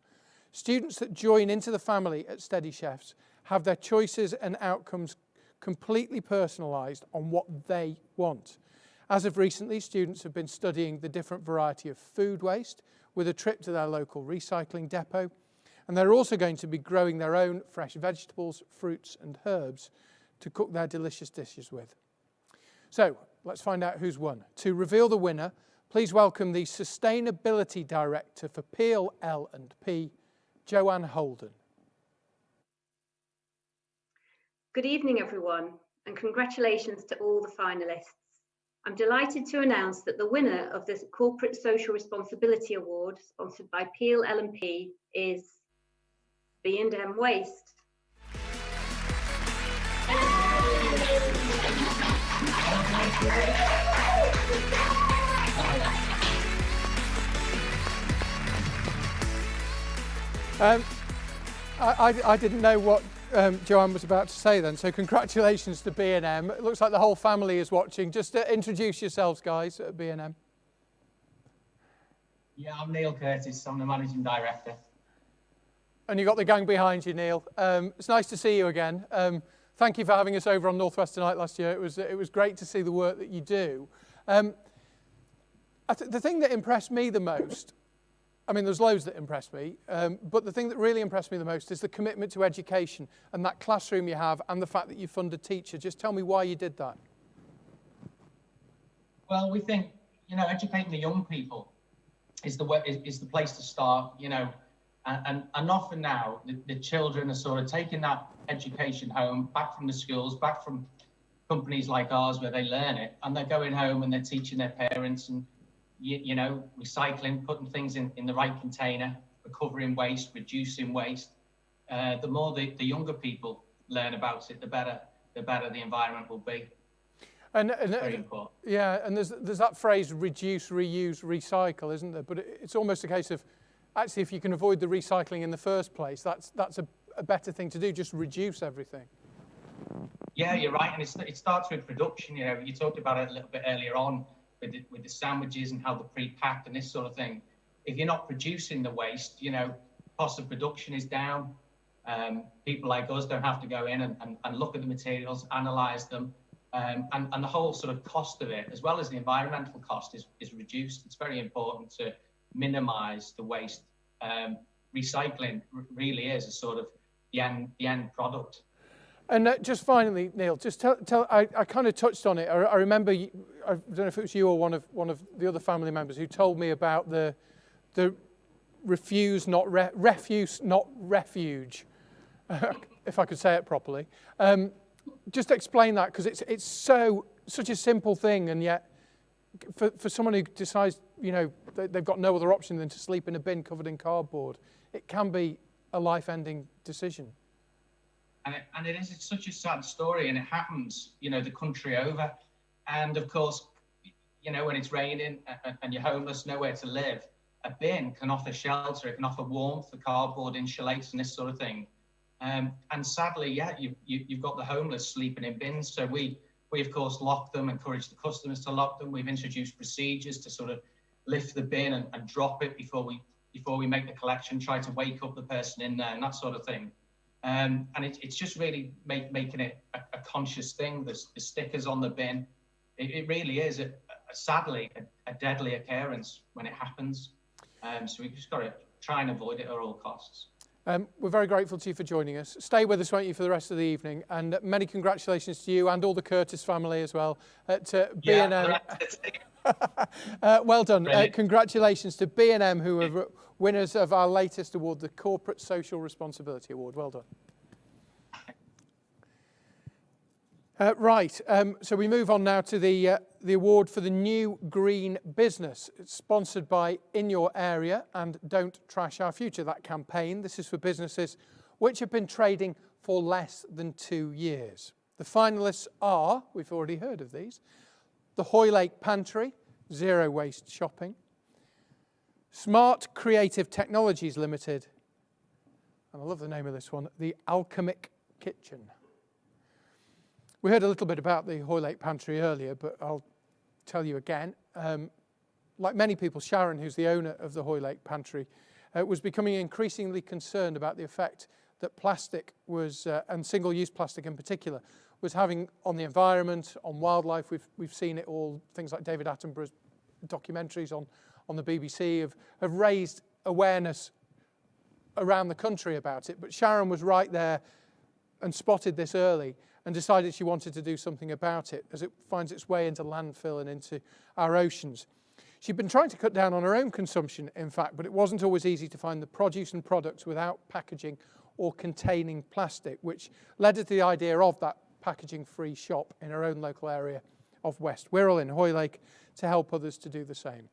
Students that join into the family at Steady Chefs have their choices and outcomes completely personalised on what they want. As of recently, students have been studying the different variety of food waste with a trip to their local recycling depot, and they're also going to be growing their own fresh vegetables, fruits and herbs to cook their delicious dishes with. So let's find out who's won. To reveal the winner, please welcome the Sustainability Director for Peel L&P, Joanne Holden. Good evening, everyone, and congratulations to all the finalists. I'm delighted to announce that the winner of this Corporate Social Responsibility Award, sponsored by Peel L&P, is B&M Waste. I didn't know what Joanne was about to say then, so congratulations to B&M. It looks like the whole family is watching. Just introduce yourselves, guys, at B&M. Yeah, I'm Neil Curtis. I'm the Managing Director. And you've got the gang behind you, Neil. It's nice to see you again. Thank you for having us over on North West Tonight last year. It was great to see the work that you do. The thing that impressed me the most, I mean, there's loads that impressed me, but the thing that really impressed me the most is the commitment to education and that classroom you have and the fact that you fund a teacher. Just tell me why you did that. Well, we think, educating the young people is the place to start. And often now, the children are sort of taking that education home, back from the schools, back from companies like ours where they learn it, and they're going home and they're teaching their parents and, you know, recycling, putting things in the right container, recovering waste, reducing waste. The more the younger people learn about it, the better the environment will be. And very important. Yeah, and there's that phrase, reduce, reuse, recycle, isn't there? But it's almost a case of, actually, if you can avoid the recycling in the first place, that's a better thing to do, just reduce everything. Yeah, you're right, and it starts with production. You know, you talked about it a little bit earlier on with the sandwiches and how they're pre-packed and this sort of thing. If you're not producing the waste, you know, cost of production is down. People like us don't have to go in and look at the materials, analyze them, and the whole sort of cost of it, as well as the environmental cost, is reduced. It's very important to minimize the waste. Recycling really is a sort of the end product. And just finally, Neil, just tell I kind of touched on it. I remember, I don't know if it was you or one of the other family members who told me about the refuse, not refuse, not refuge, if I could say it properly. Just explain that, because it's such a simple thing, and yet for someone who decides, you know, they've got no other option than to sleep in a bin covered in cardboard, it can be a life-ending decision. And it's such a sad story, and it happens, you know, the country over. And of course, you know, when it's raining and you're homeless, nowhere to live, a bin can offer shelter, it can offer warmth, the cardboard insulates and this sort of thing. And sadly, yeah, you've got the homeless sleeping in bins. So we of course lock them, encourage the customers to lock them. We've introduced procedures to sort of lift the bin and drop it before we make the collection, try to wake up the person in there and that sort of thing. And it's just really making it a conscious thing. The stickers on the bin, it really is sadly a deadly occurrence when it happens. So we've just got to try and avoid it at all costs. We're very grateful to you for joining us. Stay with us, won't you, for the rest of the evening, and many congratulations to you and all the Curtis family as well at B&M. Well done. Congratulations to B&M, who are winners of our latest award, the Corporate Social Responsibility Award. Well done. So we move on now to the award for the New Green Business. It's sponsored by In Your Area and Don't Trash Our Future, that campaign. This is for businesses which have been trading for less than 2 years. The finalists are, we've already heard of these, the Hoylake Pantry, Zero Waste Shopping, Smart Creative Technologies Limited, and I love the name of this one, the Alchemic Kitchen. We heard a little bit about the Hoylake Pantry earlier, but I'll tell you again. Like many people, Sharon, who's the owner of the Hoylake Pantry, was becoming increasingly concerned about the effect that plastic was, and single-use plastic in particular, was having on the environment, on wildlife. We've seen it all. Things like David Attenborough's documentaries on the BBC have raised awareness around the country about it. But Sharon was right there and spotted this early and decided she wanted to do something about it as it finds its way into landfill and into our oceans. She'd been trying to cut down on her own consumption, in fact, but it wasn't always easy to find the produce and products without packaging or containing plastic, which led her to the idea of that packaging-free shop in her own local area of West Wirral in Hoylake to help others to do the same.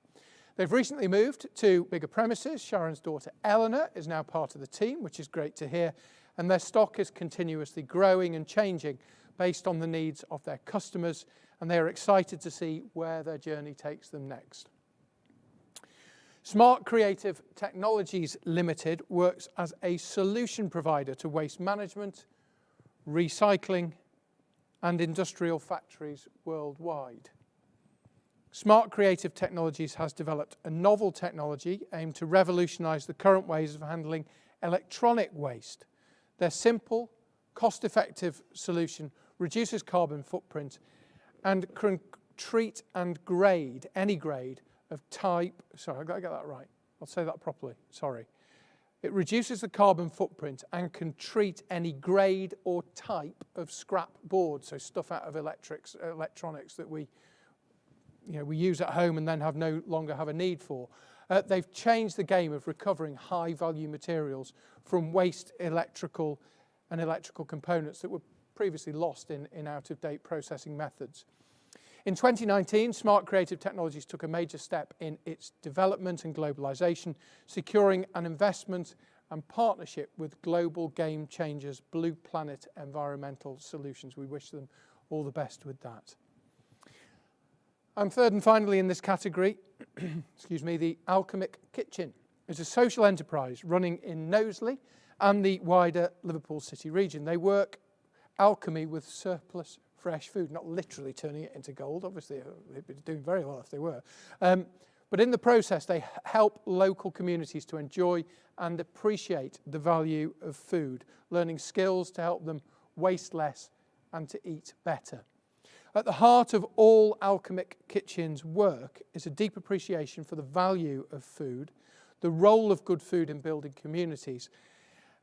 They've recently moved to bigger premises. Sharon's daughter Eleanor is now part of the team, which is great to hear, and their stock is continuously growing and changing based on the needs of their customers, and they are excited to see where their journey takes them next. Smart Creative Technologies Limited works as a solution provider to waste management, recycling, and industrial factories worldwide. Smart Creative Technologies has developed a novel technology aimed to revolutionise the current ways of handling electronic waste. Their simple, cost-effective solution reduces carbon footprint and can treat and grade any grade of type, sorry, I've got to get that right. I'll say that properly, sorry. It reduces the carbon footprint and can treat any grade or type of scrap board, so stuff out of electronics that we use at home and then no longer have a need for. They've changed the game of recovering high-value materials from waste electrical components that were previously lost in out-of-date processing methods. In 2019, Smart Creative Technologies took a major step in its development and globalization, securing an investment and partnership with global game changers Blue Planet Environmental Solutions. We wish them all the best with that. And third and finally in this category, excuse me, the Alchemic Kitchen is a social enterprise running in Knowsley and the wider Liverpool City region. They work alchemy with surplus fresh food, not literally turning it into gold. Obviously, they'd be doing very well if they were. But in the process, they help local communities to enjoy and appreciate the value of food, learning skills to help them waste less and to eat better. At the heart of all Alchemic Kitchen's work is a deep appreciation for the value of food, the role of good food in building communities,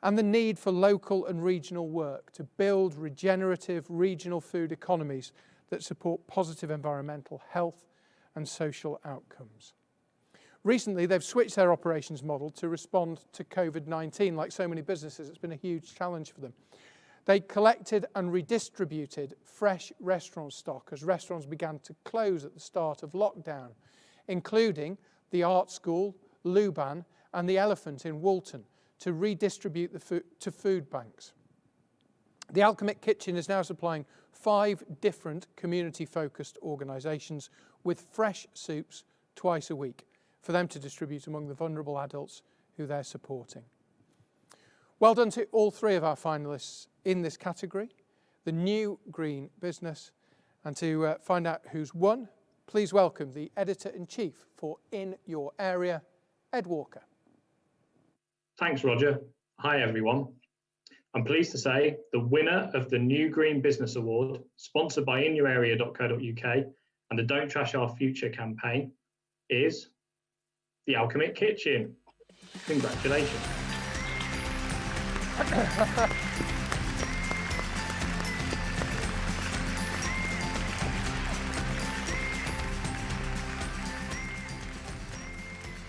and the need for local and regional work to build regenerative regional food economies that support positive environmental health and social outcomes. Recently, they've switched their operations model to respond to COVID-19. Like so many businesses, it's been a huge challenge for them. They collected and redistributed fresh restaurant stock as restaurants began to close at the start of lockdown, including the Art School, Luban, and the Elephant in Woolton, to redistribute the food to food banks. The Alchemic Kitchen is now supplying 5 different community-focused organisations with fresh soups twice a week for them to distribute among the vulnerable adults who they're supporting. Well done to all 3 of our finalists in this category, the new green business. And to find out who's won, please welcome the Editor-in-Chief for In Your Area, Ed Walker. Thanks, Roger. Hi, everyone. I'm pleased to say the winner of the New Green Business Award, sponsored by inyourarea.co.uk and the Don't Trash Our Future campaign, is the Alchemic Kitchen. Congratulations.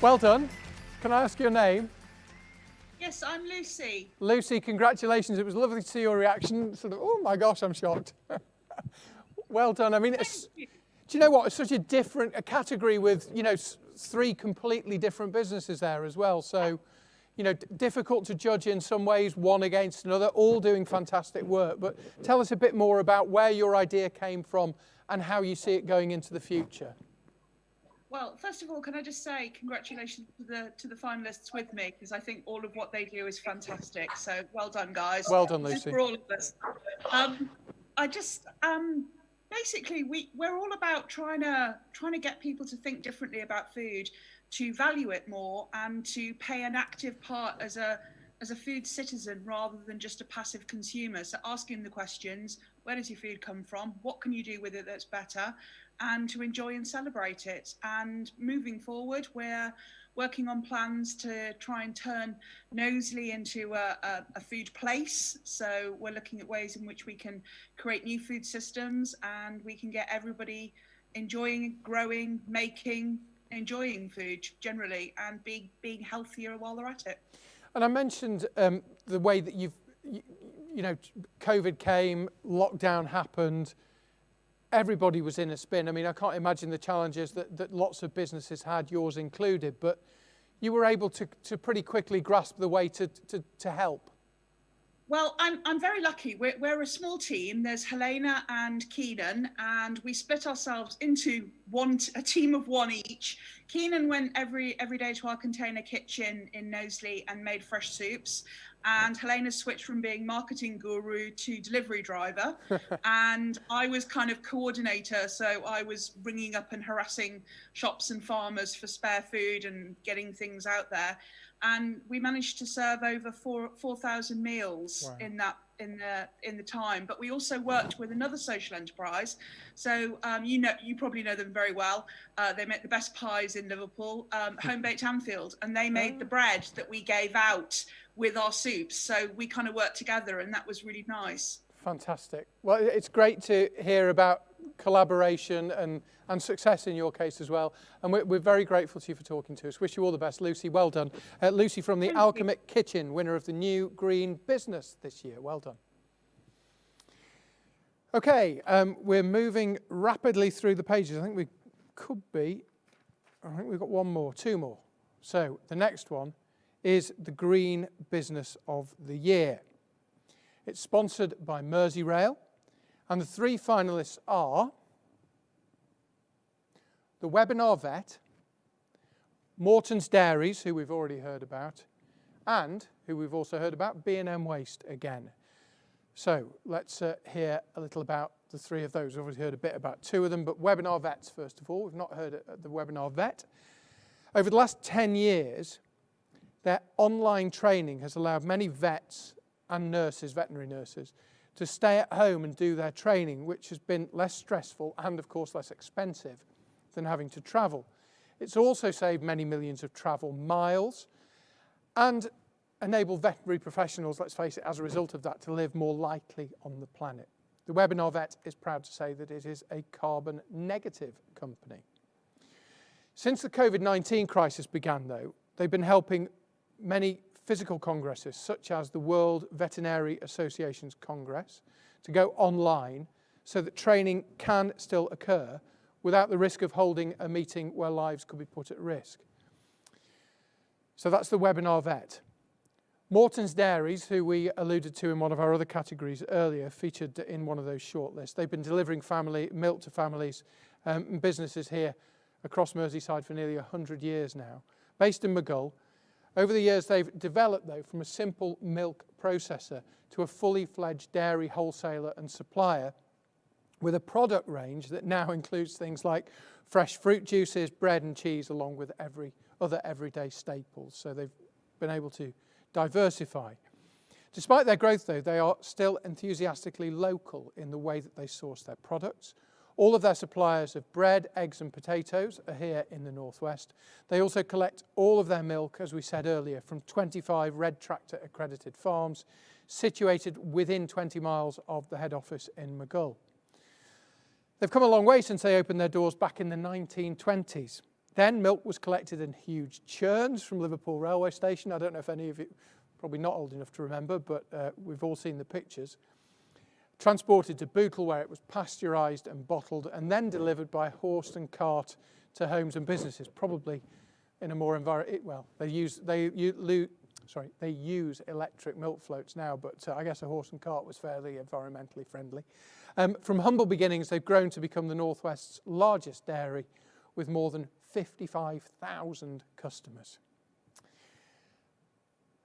Well done. Can I ask your name? Yes, I'm Lucy. Lucy, congratulations. It was lovely to see your reaction. Sort of, oh my gosh, I'm shocked. Well done. I mean, do you know what? It's such a category with, 3 completely different businesses there as well. So, difficult to judge in some ways, one against another, all doing fantastic work. But tell us a bit more about where your idea came from and how you see it going into the future. Well, first of all, can I just say congratulations to the finalists with me, because I think all of what they do is fantastic. So well done, guys. Well done, Lucy. This is for all of us. I just basically we're all about trying to get people to think differently about food, to value it more, and to play an active part as a food citizen rather than just a passive consumer. So asking the questions: where does your food come from? What can you do with it that's better? And to enjoy and celebrate it. And moving forward, we're working on plans to try and turn Knowsley into a food place. So we're looking at ways in which we can create new food systems and we can get everybody enjoying, growing, making, enjoying food generally, and being healthier while they're at it. And I mentioned the way that COVID came, lockdown happened, everybody was in a spin. I mean, I can't imagine the challenges that lots of businesses had, yours included, but you were able to pretty quickly grasp the way to help. Well, I'm very lucky. We're a small team. There's Helena and Keenan, and we split ourselves into a team of 1 each. Keenan went every day to our container kitchen in Knowsley and made fresh soups. And Helena switched from being marketing guru to delivery driver. And I was kind of coordinator. So I was ringing up and harassing shops and farmers for spare food and getting things out there. And we managed to serve over 4,000 meals. Wow. in the time. But we also worked with another social enterprise. So you probably know them very well. They make the best pies in Liverpool, Home Baked Anfield, and they made the bread that we gave out with our soups. So we kind of worked together, and that was really nice. Fantastic. Well, it's great to hear about collaboration and success in your case as well. And we're very grateful to you for talking to us. Wish you all the best. Lucy, well done. Lucy from the Alchemic Kitchen, winner of the new Green Business this year. Well done. Okay, we're moving rapidly through the pages. I think we've got two more. So the next one is the Green Business of the Year. It's sponsored by Merseyrail, and the three finalists are the Webinar Vet, Morton's Dairies, who we've already heard about, and who we've also heard about, B&M Waste again. So let's hear a little about the three of those. We've already heard a bit about two of them, but Webinar Vets first of all. We've not heard the Webinar Vet. Over the last 10 years, their online training has allowed many vets and nurses, veterinary nurses, to stay at home and do their training, which has been less stressful and, of course, less expensive than having to travel. It's also saved many millions of travel miles and enabled veterinary professionals, let's face it, as a result of that, to live more lightly on the planet. The Webinar Vet is proud to say that it is a carbon negative company. Since the COVID-19 crisis began, though, they've been helping many physical congresses, such as the World Veterinary Association's Congress, to go online so that training can still occur without the risk of holding a meeting where lives could be put at risk. So that's the Webinar Vet. Morton's Dairies, who we alluded to in one of our other categories earlier, featured in one of those shortlists. They've been delivering milk to families and businesses here across Merseyside for nearly 100 years now. Based in Maghull, over the years they've developed, though, from a simple milk processor to a fully fledged dairy wholesaler and supplier with a product range that now includes things like fresh fruit juices, bread and cheese, along with other everyday staples. So they've been able to diversify. Despite their growth, though, they are still enthusiastically local in the way that they source their products. All of their suppliers of bread, eggs and potatoes are here in the Northwest. They also collect all of their milk, as we said earlier, from 25 Red Tractor accredited farms situated within 20 miles of the head office in Maghull. They've come a long way since they opened their doors back in the 1920s. Then milk was collected in huge churns from Liverpool railway station. I don't know if any of you, probably not old enough to remember, but we've all seen the pictures. Transported to Bootle, where it was pasteurised and bottled, and then delivered by horse and cart to homes and businesses, probably in a more they use electric milk floats now, but I guess a horse and cart was fairly environmentally friendly. From humble beginnings, they've grown to become the Northwest's largest dairy, with more than 55,000 customers.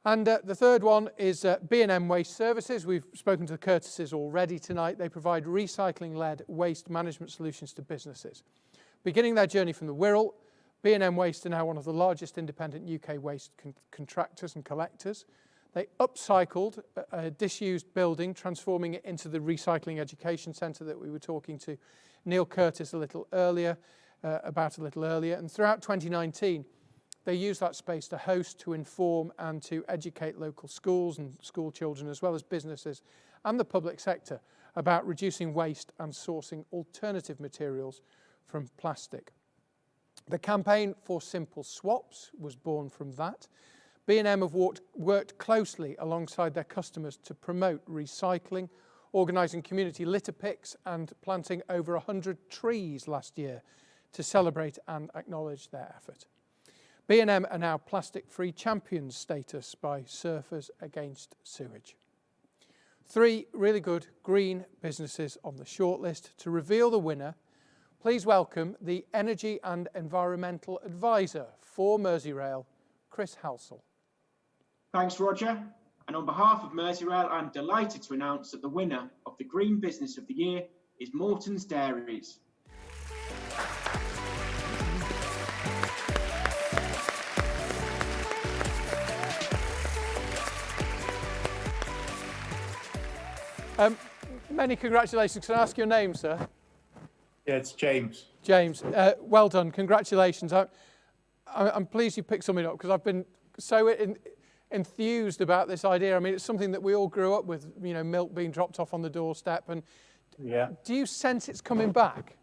And the third one is B&M Waste Services. We've spoken to the Curtises already tonight. They provide recycling-led waste management solutions to businesses. Beginning their journey from the Wirral, B&M Waste are now one of the largest independent UK waste contractors and collectors. They upcycled a disused building, transforming it into the Recycling Education Centre that we were talking to Neil Curtis about a little earlier. And throughout 2019, they use that space to host, to inform and to educate local schools and school children, as well as businesses and the public sector, about reducing waste and sourcing alternative materials from plastic. The campaign for Simple Swaps was born from that. B&M have worked closely alongside their customers to promote recycling, organising community litter picks and planting over 100 trees last year to celebrate and acknowledge their effort. B&M are now plastic-free champions status by Surfers Against Sewage. 3 really good green businesses on the shortlist. To reveal the winner, please welcome the Energy and Environmental Advisor for Merseyrail, Chris Halsall. Thanks, Roger. And on behalf of Merseyrail, I'm delighted to announce that the winner of the Green Business of the Year is Morton's Dairies. Many congratulations. Can I ask your name, sir? Yeah, it's James. James, well done. Congratulations. I'm pleased you picked something up because I've been so enthused about this idea. I mean, it's something that we all grew up with, milk being dropped off on the doorstep. And Yeah. Do you sense it's coming back?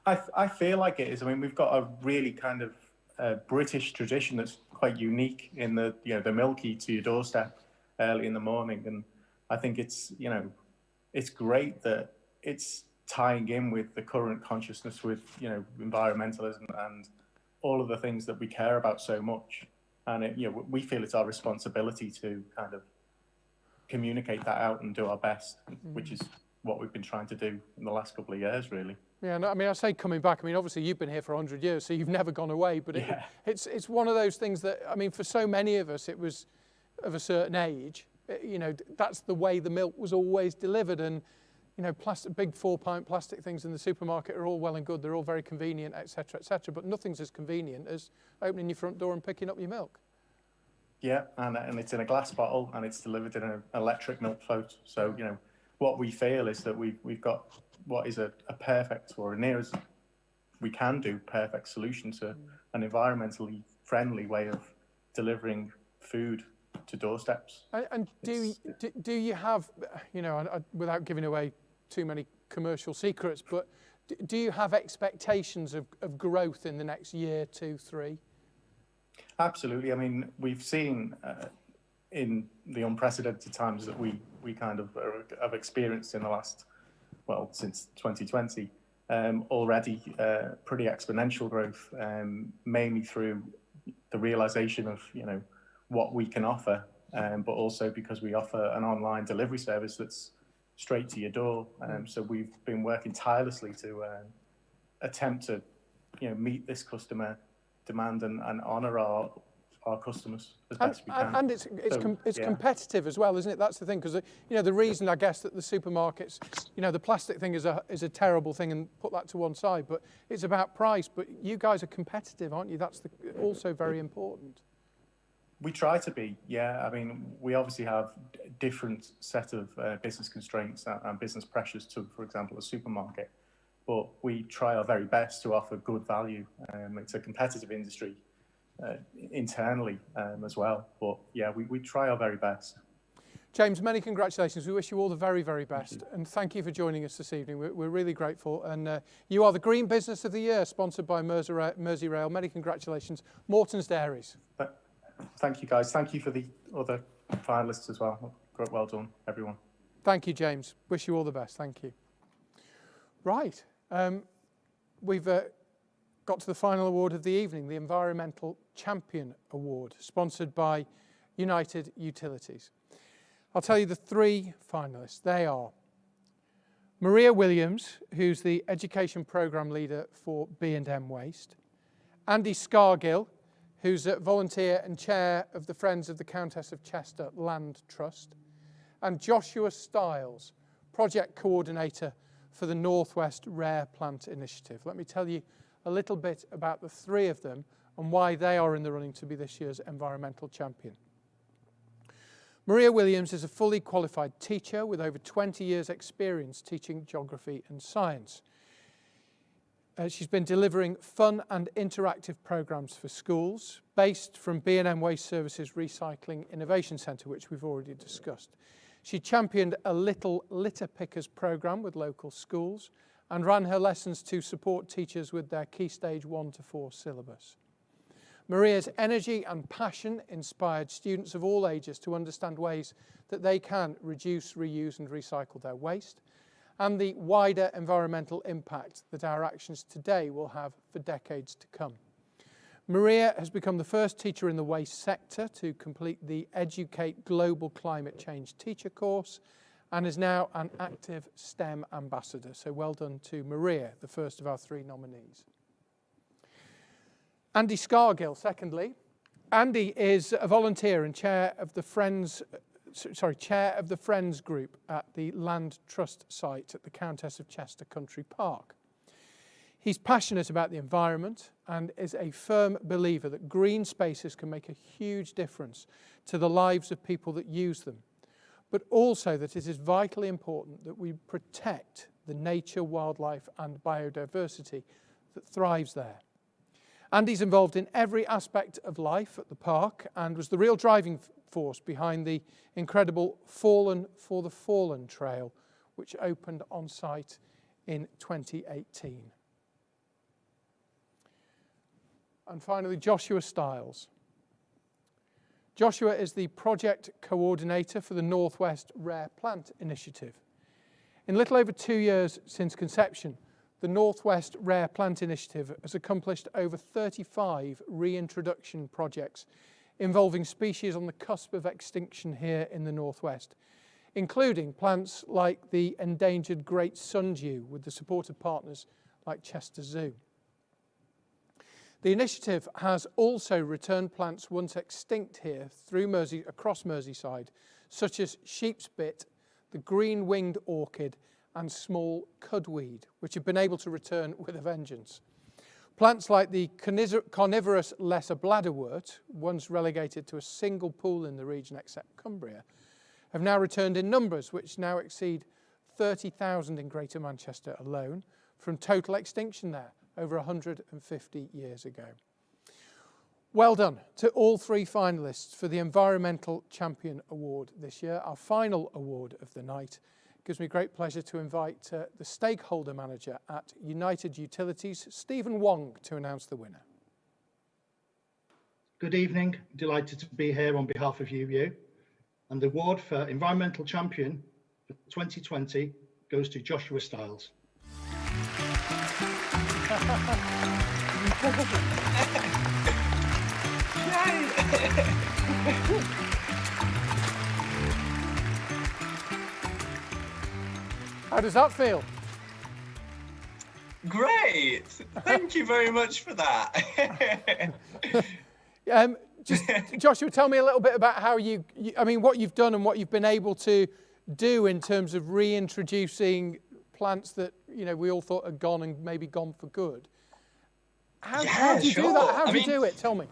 I feel like it is. I mean, we've got a really kind of British tradition that's quite unique in the milky to your doorstep early in the morning, and I think it's great that it's tying in with the current consciousness with environmentalism and all of the things that we care about so much, and we feel it's our responsibility to kind of communicate that out and do our best, which is what we've been trying to do in the last couple of years, really. Yeah, no, I mean, I say coming back. I mean, obviously you've been here for 100 years, so you've never gone away. But it's one of those things that, I mean, for so many of us, it was of a certain age. That's the way the milk was always delivered. And plastic, big 4-pint plastic things in the supermarket are all well and good. They're all very convenient, etc., etc. But nothing's as convenient as opening your front door and picking up your milk. Yeah, and it's in a glass bottle and it's delivered in an electric milk float. So what we feel is that we've got what is a perfect, or near as we can do, perfect solution to an environmentally friendly way of delivering food to doorsteps. And do you have, without giving away too many commercial secrets, but do you have expectations of growth in the next year, 2, 3? Absolutely. I mean, we've seen in the unprecedented times that we kind of have experienced in the last, since 2020, already pretty exponential growth, mainly through the realization of, what we can offer, but also because we offer an online delivery service that's straight to your door. So we've been working tirelessly to attempt to, meet this customer demand and honour our customers as best we can. And it's competitive as well, isn't it? That's the thing, because the reason, I guess, that the supermarkets, the plastic thing is a terrible thing, and put that to one side, but it's about price. But you guys are competitive, aren't you? That's also very important. We try to be, yeah. I mean, we obviously have different set of business constraints and business pressures to, for example, a supermarket, but we try our very best to offer good value. It's a competitive industry internally as well, but yeah, we try our very best. James, many congratulations. We wish you all the very, very best, and thank you for joining us this evening. We're really grateful, and you are the Green Business of the Year, sponsored by Merseyrail. Many congratulations. Morton's Dairies. Thank you, guys. Thank you for the other finalists as well. Well done, everyone. Thank you, James. Wish you all the best. Thank you. Right. We've got to the final award of the evening, the Environmental Champion Award, sponsored by United Utilities. I'll tell you the 3 finalists. They are Maria Williams, who's the Education Programme Leader for B&M Waste, Andy Scargill, who's a volunteer and chair of the Friends of the Countess of Chester Land Trust, and Joshua Stiles, project coordinator for the Northwest Rare Plant Initiative. Let me tell you a little bit about the 3 of them and why they are in the running to be this year's Environmental Champion. Maria Williams is a fully qualified teacher with over 20 years' experience teaching geography and science. She's been delivering fun and interactive programmes for schools based from B&M Waste Services Recycling Innovation Centre, which we've already discussed. She championed a Little Litter Pickers programme with local schools and ran her lessons to support teachers with their Key Stage 1 to 4 syllabus. Maria's energy and passion inspired students of all ages to understand ways that they can reduce, reuse and recycle their waste, and the wider environmental impact that our actions today will have for decades to come. Maria has become the first teacher in the waste sector to complete the Educate Global Climate Change teacher course and is now an active STEM ambassador. So well done to Maria, the first of our 3 nominees. Andy Scargill, secondly. Andy is a volunteer and chair of the Friends group at the Land Trust site at the Countess of Chester Country Park. He's passionate about the environment and is a firm believer that green spaces can make a huge difference to the lives of people that use them, but also that it is vitally important that we protect the nature, wildlife and biodiversity that thrives there. Andy's involved in every aspect of life at the park and was the real driving force behind the incredible Fallen for the Fallen trail, which opened on site in 2018. And finally, Joshua Stiles. Joshua is the project coordinator for the Northwest Rare Plant Initiative. In little over 2 years since conception, the Northwest Rare Plant Initiative has accomplished over 35 reintroduction projects involving species on the cusp of extinction here in the Northwest, including plants like the endangered great sundew with the support of partners like Chester Zoo. The initiative has also returned plants once extinct here across Merseyside, such as sheep's bit, the green-winged orchid and small cudweed, which have been able to return with a vengeance. Plants like the carnivorous lesser bladderwort, once relegated to a single pool in the region except Cumbria, have now returned in numbers which now exceed 30,000 in Greater Manchester alone from total extinction there over 150 years ago. Well done to all 3 finalists for the Environmental Champion Award this year, our final award of the night. It gives me great pleasure to invite the Stakeholder Manager at United Utilities, Stephen Wong, to announce the winner. Good evening, delighted to be here on behalf of UU. And the award for Environmental Champion for 2020 goes to Joshua Stiles. How does that feel? Great! Thank you very much for that. Just Joshua, tell me a little bit about how what you've done and what you've been able to do in terms of reintroducing plants that we all thought had gone and maybe gone for good. How do you do that? How do you do it? Tell me.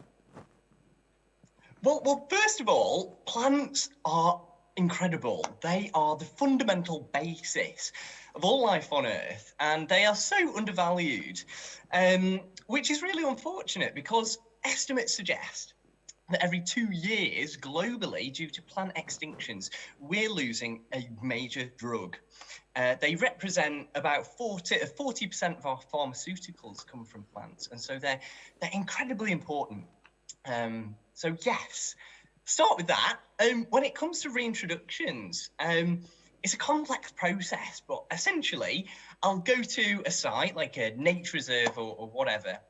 Well, first of all, plants are incredible. They are the fundamental basis of all life on Earth, and they are so undervalued, which is really unfortunate because estimates suggest that every 2 years globally, due to plant extinctions, we're losing a major drug. They represent about 40% of our pharmaceuticals come from plants, and so they're incredibly important. So yes, start with that. When it comes to reintroductions, it's a complex process, but essentially I'll go to a site like a nature reserve or whatever.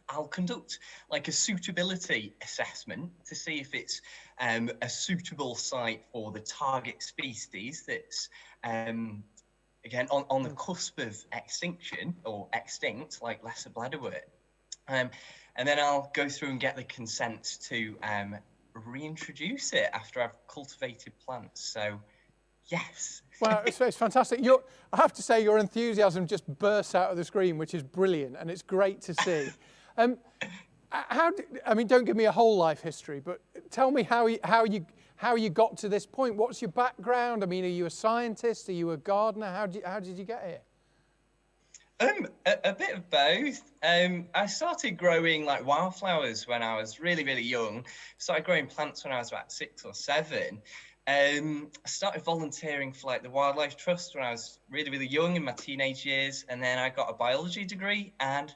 I'll conduct like a suitability assessment to see if it's a suitable site for the target species that's again on the cusp of extinction or extinct, like lesser bladderwort. And then I'll go through and get the consent to reintroduce it after I've cultivated plants. So yes. Well, it's fantastic. I have to say your enthusiasm just bursts out of the screen, which is brilliant, and it's great to see. Don't give me a whole life history, but tell me how you got to this point. What's your background? I mean, are you a scientist? Are you a gardener? How did you get here? A bit of both. I started growing like wildflowers when I was really, really young. Started growing plants when I was about 6 or 7. I started volunteering for like the Wildlife Trust when I was really, really young in my teenage years, and then I got a biology degree, and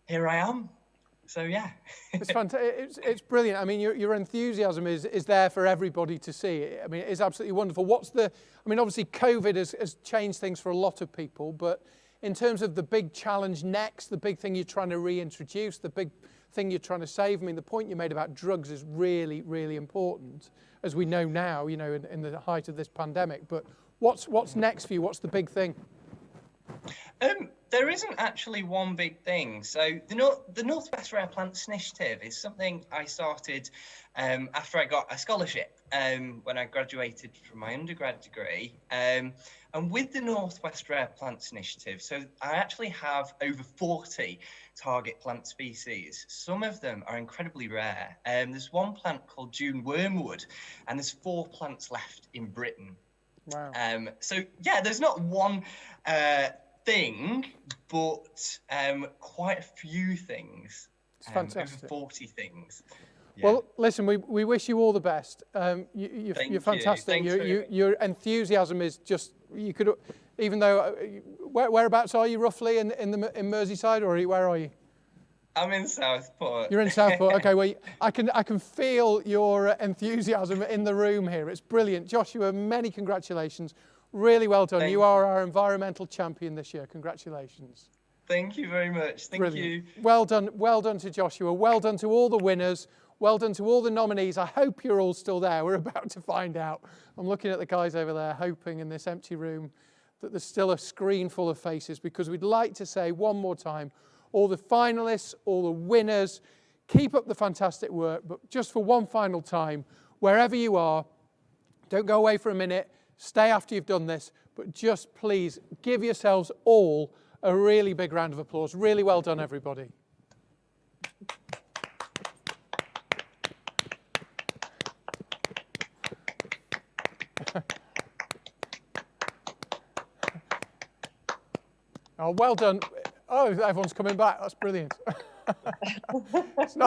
here I am. So yeah. It's fantastic. It's brilliant. I mean, your enthusiasm is there for everybody to see. I mean, it's absolutely wonderful. Obviously COVID has changed things for a lot of people, but in terms of the big challenge next, the big thing you're trying to reintroduce, the big thing you're trying to save, I mean, the point you made about drugs is really, really important, as we know now, in the height of this pandemic. But what's next for you? What's the big thing? There isn't actually one big thing. So the Northwest Rare Plants Initiative is something I started after I got a scholarship when I graduated from my undergrad degree. And with the Northwest Rare Plants Initiative, so I actually have over 40 target plant species. Some of them are incredibly rare. There's one plant called June wormwood, and there's 4 plants left in Britain. Wow. So yeah, there's not one thing, but quite a few things. It's fantastic. Over 40 things. Yeah. Well, listen, we wish you all the best. You're fantastic. Your enthusiasm is just you could, even though, whereabouts are you roughly in Merseyside, or where are you? I'm in Southport. You're in Southport. Okay, well, I can feel your enthusiasm in the room here. It's brilliant. Joshua, many congratulations. Really well done. You are our environmental champion this year. Congratulations. Thank you very much. Thank you. Well done to Joshua. Well done to all the winners. Well done to all the nominees. I hope you're all still there. We're about to find out. I'm looking at the guys over there, hoping in this empty room that there's still a screen full of faces, because we'd like to say one more time, all the finalists, all the winners, keep up the fantastic work. But just for one final time, wherever you are, don't go away for a minute. Stay after you've done this, but just please give yourselves all a really big round of applause. Really well done, everybody. Oh, well done. Oh, everyone's coming back. That's brilliant. It's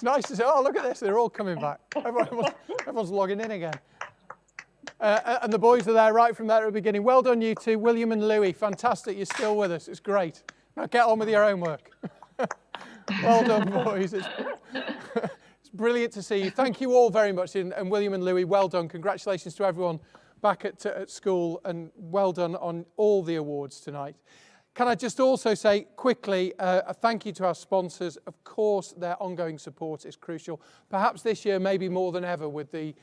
nice to say, oh, look at this. They're all coming back. Everyone's logging in again. And the boys are there right from there at the beginning. Well done, you two, William and Louis. Fantastic. You're still with us. It's great. Now get on with your own work. Well done, boys. It's brilliant to see you. Thank you all very much. And William and Louis, well done. Congratulations to everyone back at school, and well done on all the awards tonight. Can I just also say quickly a thank you to our sponsors. Of course, their ongoing support is crucial. Perhaps this year, maybe more than ever, with the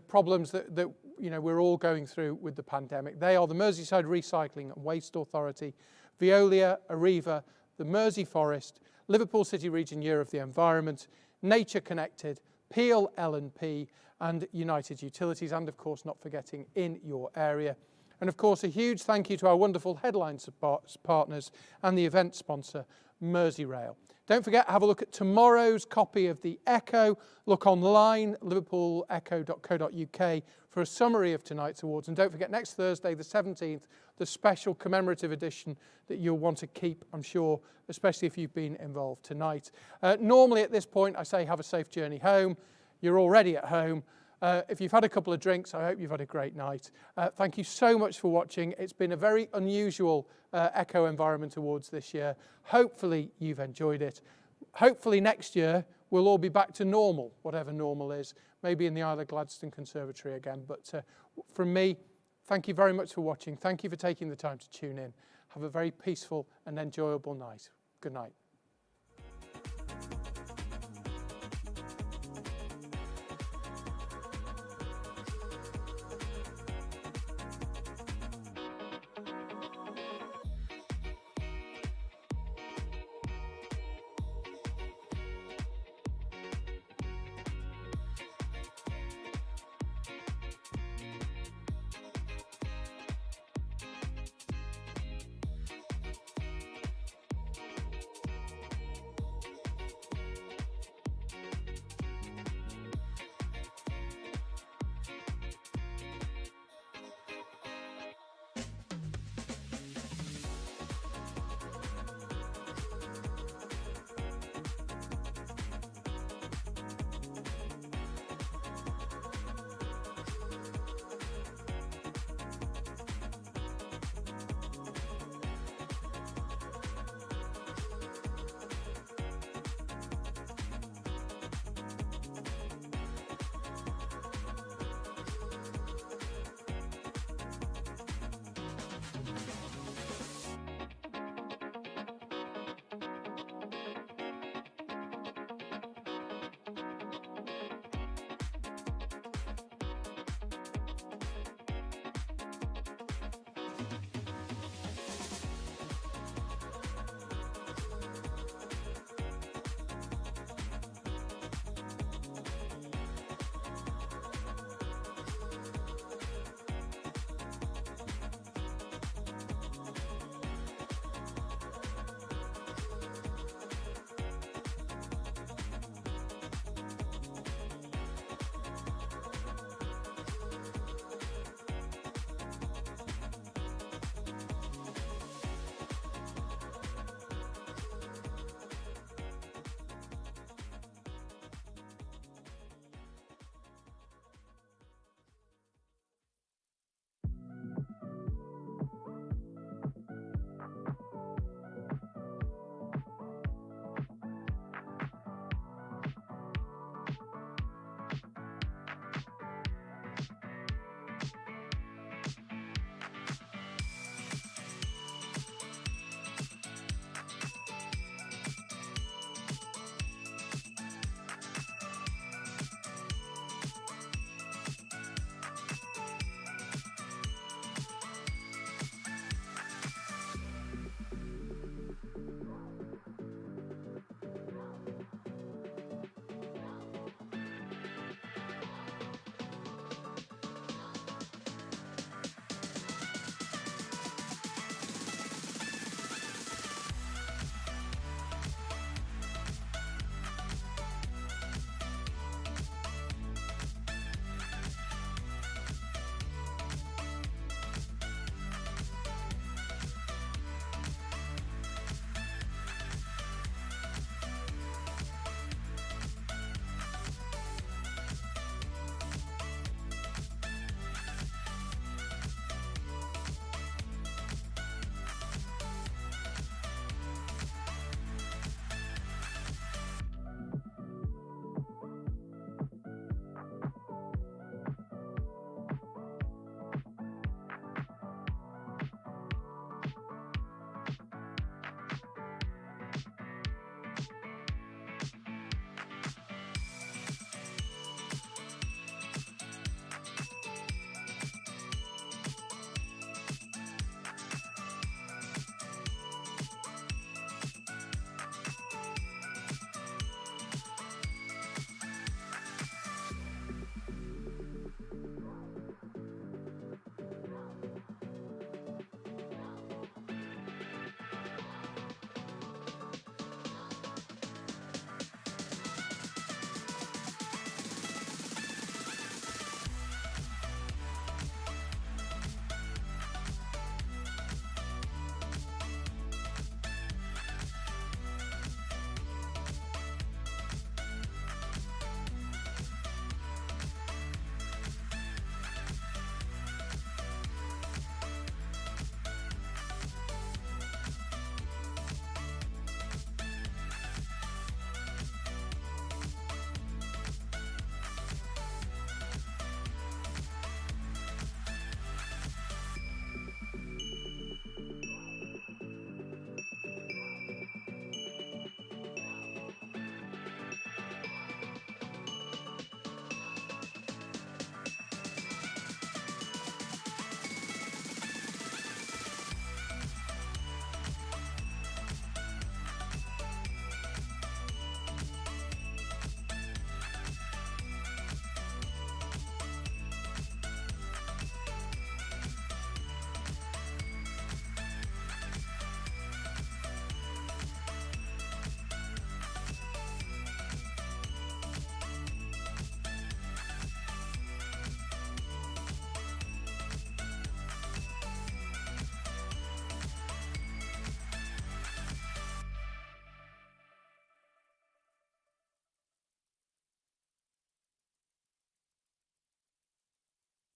problems that we're all going through with the pandemic. They are the Merseyside Recycling and Waste Authority, Veolia, Arriva, the Mersey Forest, Liverpool City Region Year of the Environment, Nature Connected, Peel L&P, and United Utilities, and of course not forgetting In Your Area. And of course, a huge thank you to our wonderful headline partners and the event sponsor, Merseyrail. Don't forget, have a look at tomorrow's copy of the Echo. Look online, liverpoolecho.co.uk, for a summary of tonight's awards. And don't forget, next Thursday, the 17th, the special commemorative edition that you'll want to keep, I'm sure, especially if you've been involved tonight. Normally at this point, I say have a safe journey home. You're already at home. If you've had a couple of drinks, I hope you've had a great night. Thank you so much for watching. It's been a very unusual Echo Environment Awards this year. Hopefully you've enjoyed it. Hopefully next year we'll all be back to normal, whatever normal is, maybe in the Isle of Gladstone Conservatory again. But from me, thank you very much for watching. Thank you for taking the time to tune in. Have a very peaceful and enjoyable night. Good night.